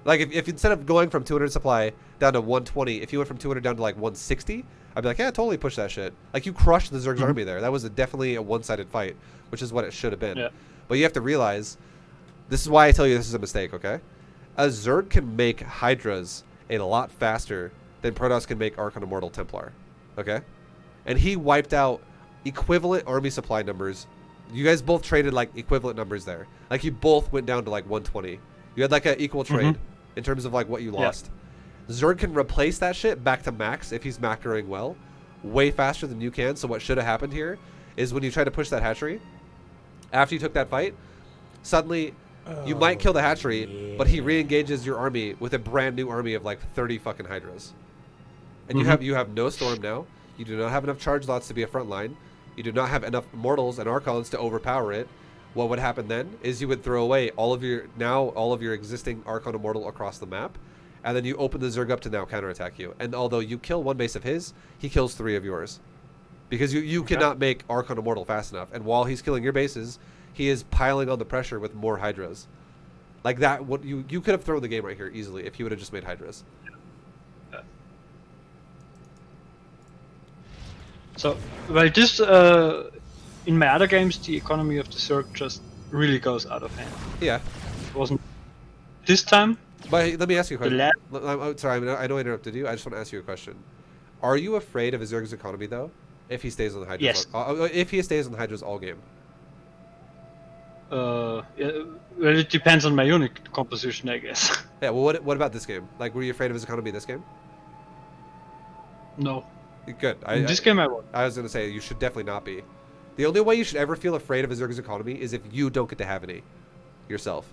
Like if instead of going from 200 supply down to 120, if you went from 200 down to like 160, I'd be like, yeah, totally push that shit. Like you crushed the Zerg's army there. That was definitely a one-sided fight, which is what it should have been. Yeah. But you have to realize, this is why I tell you this is a mistake, okay? A Zerg can make Hydras a lot faster than Protoss can make Archon Immortal Templar, okay? And he wiped out equivalent army supply numbers. You guys both traded like equivalent numbers there. Like you both went down to like 120. You had like an equal trade in terms of like what you lost. Zerg can replace that shit back to max if he's macroing well, way faster than you can. So what should have happened here is when you try to push that hatchery, after you took that fight, suddenly you might kill the hatchery, but he re-engages your army with a brand new army of like 30 fucking Hydras. And you have no storm now. You do not have enough charge lots to be a front line. You do not have enough mortals and archons to overpower it. What would happen then is you would throw away all of your existing Archon Immortal across the map, and then you open the Zerg up to now counterattack you. And although you kill one base of his, he kills 3 of yours. Because you cannot make Archon Immortal fast enough. And while he's killing your bases, he is piling on the pressure with more Hydras. Like that, you could have thrown the game right here easily if you would have just made Hydras. So, well, this, in my other games, the economy of the Zerg just really goes out of hand. Yeah. It wasn't this time. But let me ask you a question. I'm sorry, I know I interrupted you. I just want to ask you a question. Are you afraid of a Zerg's economy, though, if he stays on the Hydras? Yes. If he stays on the Hydras all game? Well, it depends on my unit composition, I guess. Yeah, well, what about this game? Like, were you afraid of his economy this game? No. Good. In this game I won't. I was going to say, you should definitely not be. The only way you should ever feel afraid of a Zerg's economy is if you don't get to have any yourself.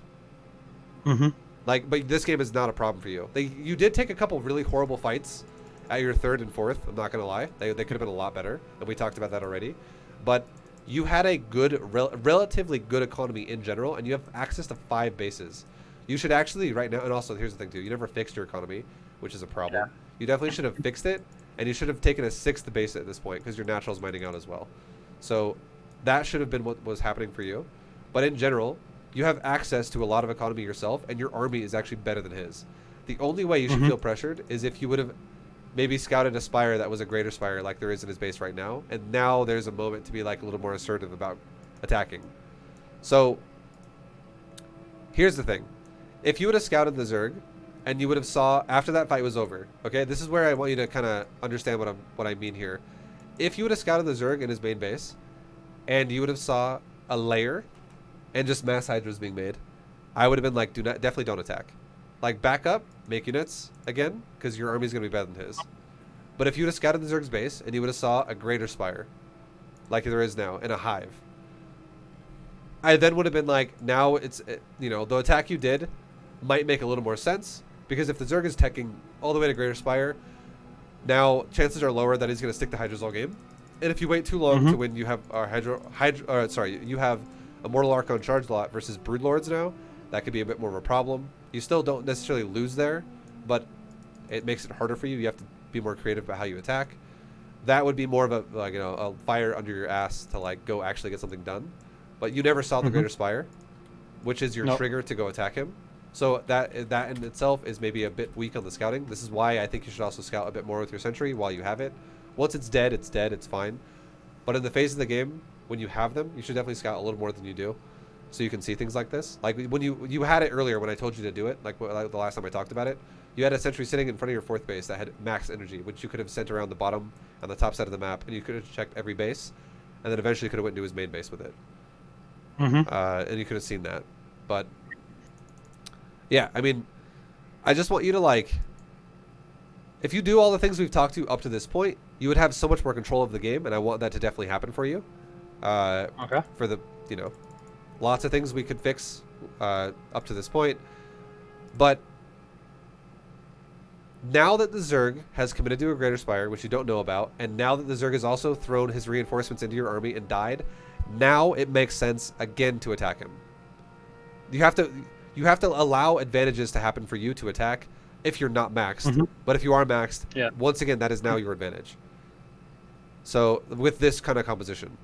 Like, but this game is not a problem for you. You did take a couple really horrible fights at your 3rd and 4th. I'm not going to lie. They could have been a lot better, and we talked about that already. But you had a good, relatively good economy in general, and you have access to 5 bases. You should actually, right now, and also here's the thing too, you never fixed your economy, which is a problem. Yeah. You definitely should have fixed it, and you should have taken a 6th base at this point, because your natural's mining out as well. So that should have been what was happening for you. But in general, you have access to a lot of economy yourself, and your army is actually better than his. The only way you should feel pressured is if you would have maybe scouted a spire that was a greater spire like there is in his base right now, and now there's a moment to be like a little more assertive about attacking. So here's the thing. If you would have scouted the Zerg, and you would have saw after that fight was over, okay, this is where I want you to kind of understand what I mean here. If you would have scouted the Zerg in his main base, and you would have saw a layer and just mass hydras being made, I would have been like, definitely don't attack. Like, back up, make units again, because your army's going to be better than his. But if you would have scouted the Zerg's base, and you would have saw a greater spire, like there is now, in a hive, I then would have been like, now it's, you know, the attack you did might make a little more sense, because if the Zerg is teching all the way to greater spire, now chances are lower that he's going to stick to hydras all game. And if you wait too long to win, you have you have Immortal Archon charge lot versus Broodlords now. That could be a bit more of a problem. You still don't necessarily lose there, but it makes it harder for you. You have to be more creative about how you attack. That would be more of a, like, you know, a fire under your ass to like go actually get something done. But you never saw the Greater Spire, which is your trigger to go attack him. So that in itself is maybe a bit weak on the scouting. This is why I think you should also scout a bit more with your sentry while you have it. Once it's dead, it's fine. But in the phase of the game, when you have them, you should definitely scout a little more than you do, so you can see things like this. Like when you had it earlier when I told you to do it, like the last time I talked about it, you had a sentry sitting in front of your 4th base that had max energy, which you could have sent around the bottom on the top side of the map, and you could have checked every base, and then eventually could have went into his main base with it. And you could have seen that. But yeah, I mean, I just want you to, like, if you do all the things we've talked to up to this point, you would have so much more control of the game, and I want that to definitely happen for you. For the, you know, lots of things we could fix up to this point. But now that the Zerg has committed to a Greater Spire, which you don't know about, and now that the Zerg has also thrown his reinforcements into your army and died, now it makes sense again to attack him. You have to allow advantages to happen for you to attack if you're not maxed. But if you are maxed, once again, that is now your advantage. So with this kind of composition.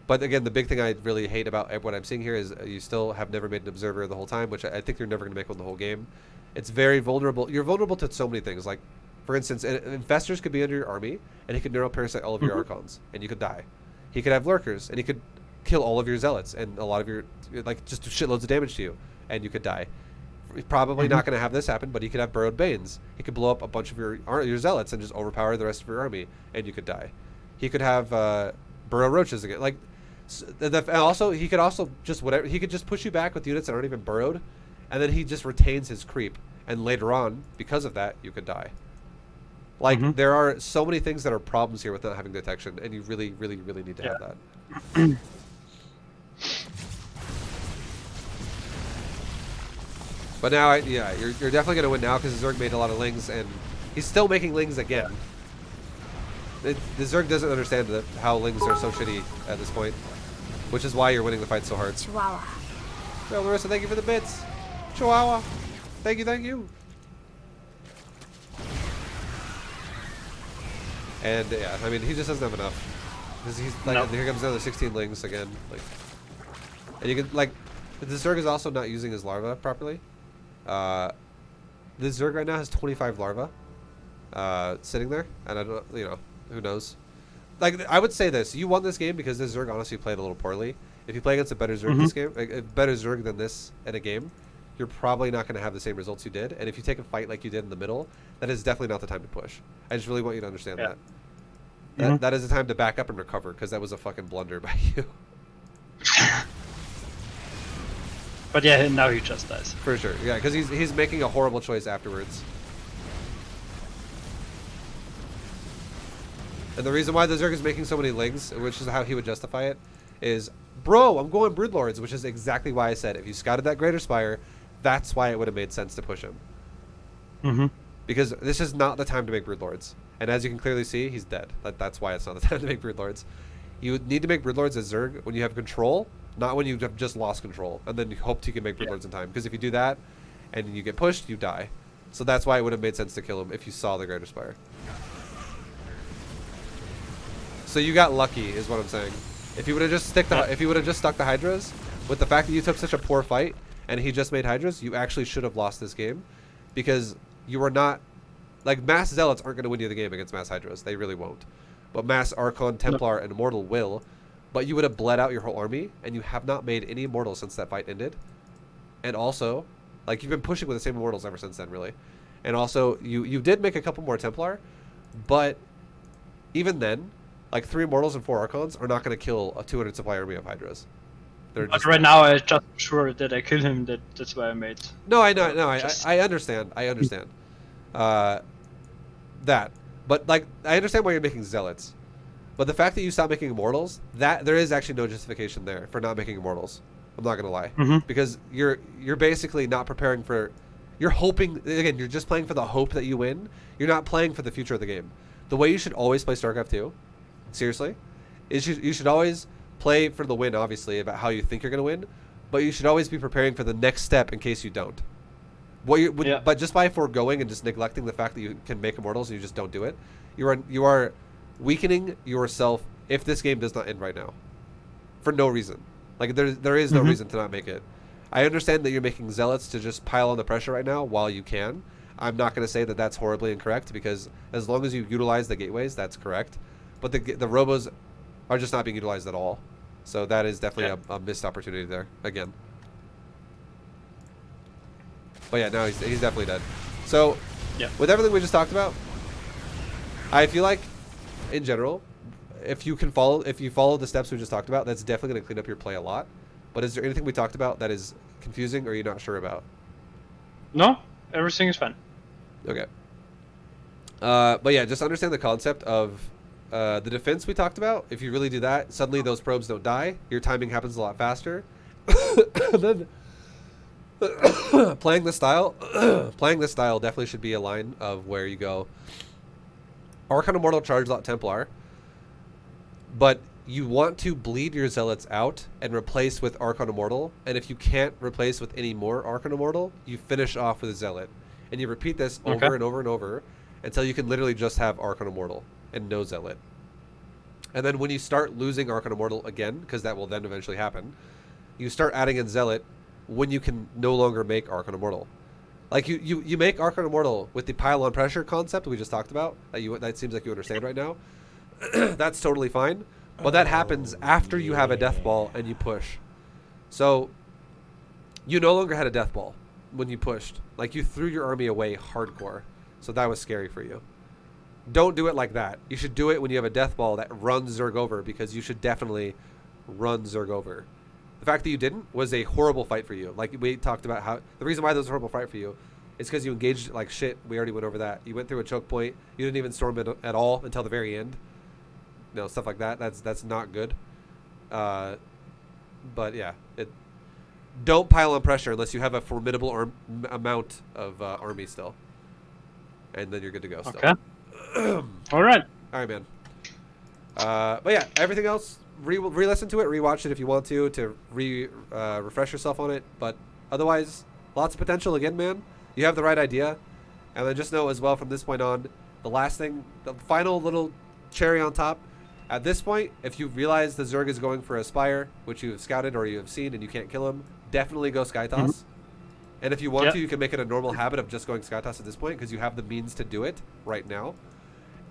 But again, the big thing I really hate about what I'm seeing here is you still have never made an observer the whole time, which I think you're never going to make one the whole game. It's very vulnerable. You're vulnerable to so many things. Like, for instance, infestors could be under your army, and he could neuroparasite all of your archons, and you could die. He could have lurkers, and he could kill all of your zealots, and a lot of your, like, just shitloads of damage to you, and you could die. He's probably not going to have this happen, but he could have burrowed banes. He could blow up a bunch of your zealots and just overpower the rest of your army, and you could die. He could have burrow roaches again. Like, also he could also just whatever. He could just push you back with units that aren't even burrowed, and then he just retains his creep. And later on, because of that, you could die. Like, there are so many things that are problems here with not having detection, and you really, really, really need to have that. But now, you're definitely going to win now because Zerg made a lot of lings, and he's still making lings again. The Zerg doesn't understand how lings are so shitty at this point, which is why you're winning the fight so hard. Chihuahua. Well, Larissa, thank you for the bits. Chihuahua. Thank you, thank you. And yeah, I mean, he just doesn't have enough. Because he's like, here comes another 16 lings again. Like, and you can, like, the Zerg is also not using his larva properly. The Zerg right now has 25 larvae sitting there, and I don't, you know, who knows. Like, I would say this: you won this game because this Zerg honestly played a little poorly. If you play against a better Zerg this game, a better Zerg than this in a game, you're probably not going to have the same results you did. And if you take a fight like you did in the middle, that is definitely not the time to push. I just really want you to understand that. That is the time to back up and recover, because that was a fucking blunder by you. But yeah, now he just dies. For sure, yeah, because he's making a horrible choice afterwards. And the reason why the Zerg is making so many lings, which is how he would justify it, is, bro, I'm going Broodlords, which is exactly why I said if you scouted that Greater Spire, that's why it would have made sense to push him. Mm-hmm. Because this is not the time to make Broodlords. And as you can clearly see, he's dead. That's why it's not the time to make Broodlords. You need to make Broodlords as Zerg when you have control, not when you have just lost control, and then you hope you can make Broodlords in time. Because if you do that, and you get pushed, you die. So that's why it would have made sense to kill him if you saw the Greater Spire. So you got lucky, is what I'm saying. If you would have just stuck the Hydras, with the fact that you took such a poor fight, and he just made Hydras, you actually should have lost this game, because you are not, like, mass Zealots aren't going to win you the game against mass Hydras. They really won't. But mass Archon, Templar, and Immortal will. But you would have bled out your whole army, and you have not made any Immortals since that fight ended. And also, like, you've been pushing with the same Immortals ever since then, really. And also, you did make a couple more Templar, but even then, like 3 Immortals and 4 Archons are not going to kill a 200 supply army of Hydras. But right now, I'm just sure that I kill him. That's why I made. No, I know. No, I understand. I understand. That. But, like, I understand why you're making Zealots. But the fact that you stopped making Immortals, that there is actually no justification there for not making Immortals. I'm not going to lie. Mm-hmm. Because you're basically not preparing for... You're hoping... Again, you're just playing for the hope that you win. You're not playing for the future of the game. The way you should always play StarCraft 2, seriously, is you should always play for the win, obviously, about how you think you're going to win. But you should always be preparing for the next step in case you don't. But just by foregoing and just neglecting the fact that you can make Immortals and you just don't do it, you are weakening yourself if this game does not end right now. For no reason. Like, there is no reason to not make it. I understand that you're making Zealots to just pile on the pressure right now while you can. I'm not going to say that that's horribly incorrect, because as long as you utilize the gateways, that's correct. But the Robos are just not being utilized at all. So that is definitely a missed opportunity there, again. But yeah, no, he's definitely dead. So, with everything we just talked about, I feel like, in general, if you follow the steps we just talked about, that's definitely going to clean up your play a lot. But is there anything we talked about that is confusing or you're not sure about? No, everything is fine. Okay. But yeah, just understand the concept of the defense we talked about. If you really do that, suddenly those probes don't die. Your timing happens a lot faster. And then playing this style definitely should be a line of where you go Archon Immortal Charge Lot Templar, but you want to bleed your Zealots out and replace with Archon Immortal, and if you can't replace with any more Archon Immortal, you finish off with a Zealot. And you repeat this over and over and over until you can literally just have Archon Immortal and no Zealot. And then when you start losing Archon Immortal again, because that will then eventually happen, you start adding in Zealot when you can no longer make Archon Immortal. Like, you make Archon Immortal with the pile-on pressure concept we just talked about, that seems like you understand right now. That's totally fine. But that happens after you have a Death Ball and you push. So, you no longer had a Death Ball when you pushed. Like, you threw your army away hardcore. So that was scary for you. Don't do it like that. You should do it when you have a Death Ball that runs Zerg over, because you should definitely run Zerg over. The fact that you didn't was a horrible fight for you. Like, we talked about how... The reason why that was a horrible fight for you is because you engaged like shit. We already went over that. You went through a choke point. You didn't even storm it at all until the very end. You know, stuff like that. That's not good. But yeah, don't pile on pressure unless you have a formidable amount of army still, and then you're good to go. Still. Okay. All right. All right, man. But yeah, everything else, re-listen to it, rewatch it if you want to refresh yourself on it. But otherwise, lots of potential again, man. You have the right idea, and then just know as well from this point on, the final little cherry on top. At this point, if you realize the Zerg is going for a Spire, which you have scouted or you have seen and you can't kill him, definitely go Sky Toss. And if you want to, you can make it a normal habit of just going Sky Toss at this point, because you have the means to do it right now.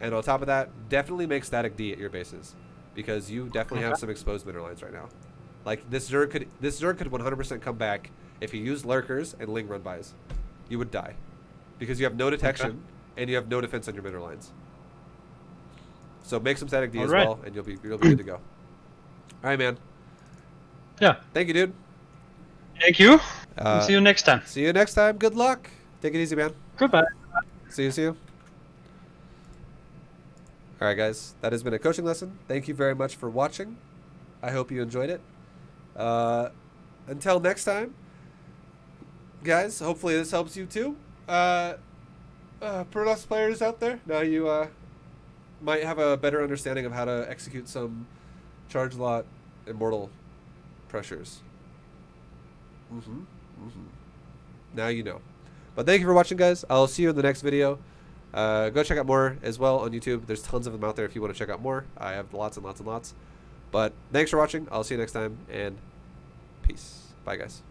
And on top of that, definitely make Static D at your bases, because you definitely have some exposed mineral lines right now. Like, this Zerg could 100% come back if you used Lurkers and Ling run bys. You would die, because you have no detection and you have no defense on your mineral lines. So make some Static D as well, and you'll be good to go. All right, man. Yeah. Thank you, dude. Thank you. See you next time. See you next time. Good luck. Take it easy, man. Goodbye. See you. All right, guys. That has been a coaching lesson. Thank you very much for watching. I hope you enjoyed it. Until next time, guys, hopefully this helps you too. Protoss players out there, now you might have a better understanding of how to execute some charge lot immortal pressures. Now you know. But thank you for watching, guys. I'll see you in the next video. Go check out more as well on YouTube. There's tons of them out there if you want to check out more. I have lots and lots and lots. But thanks for watching. I'll see you next time, and peace. Bye, guys.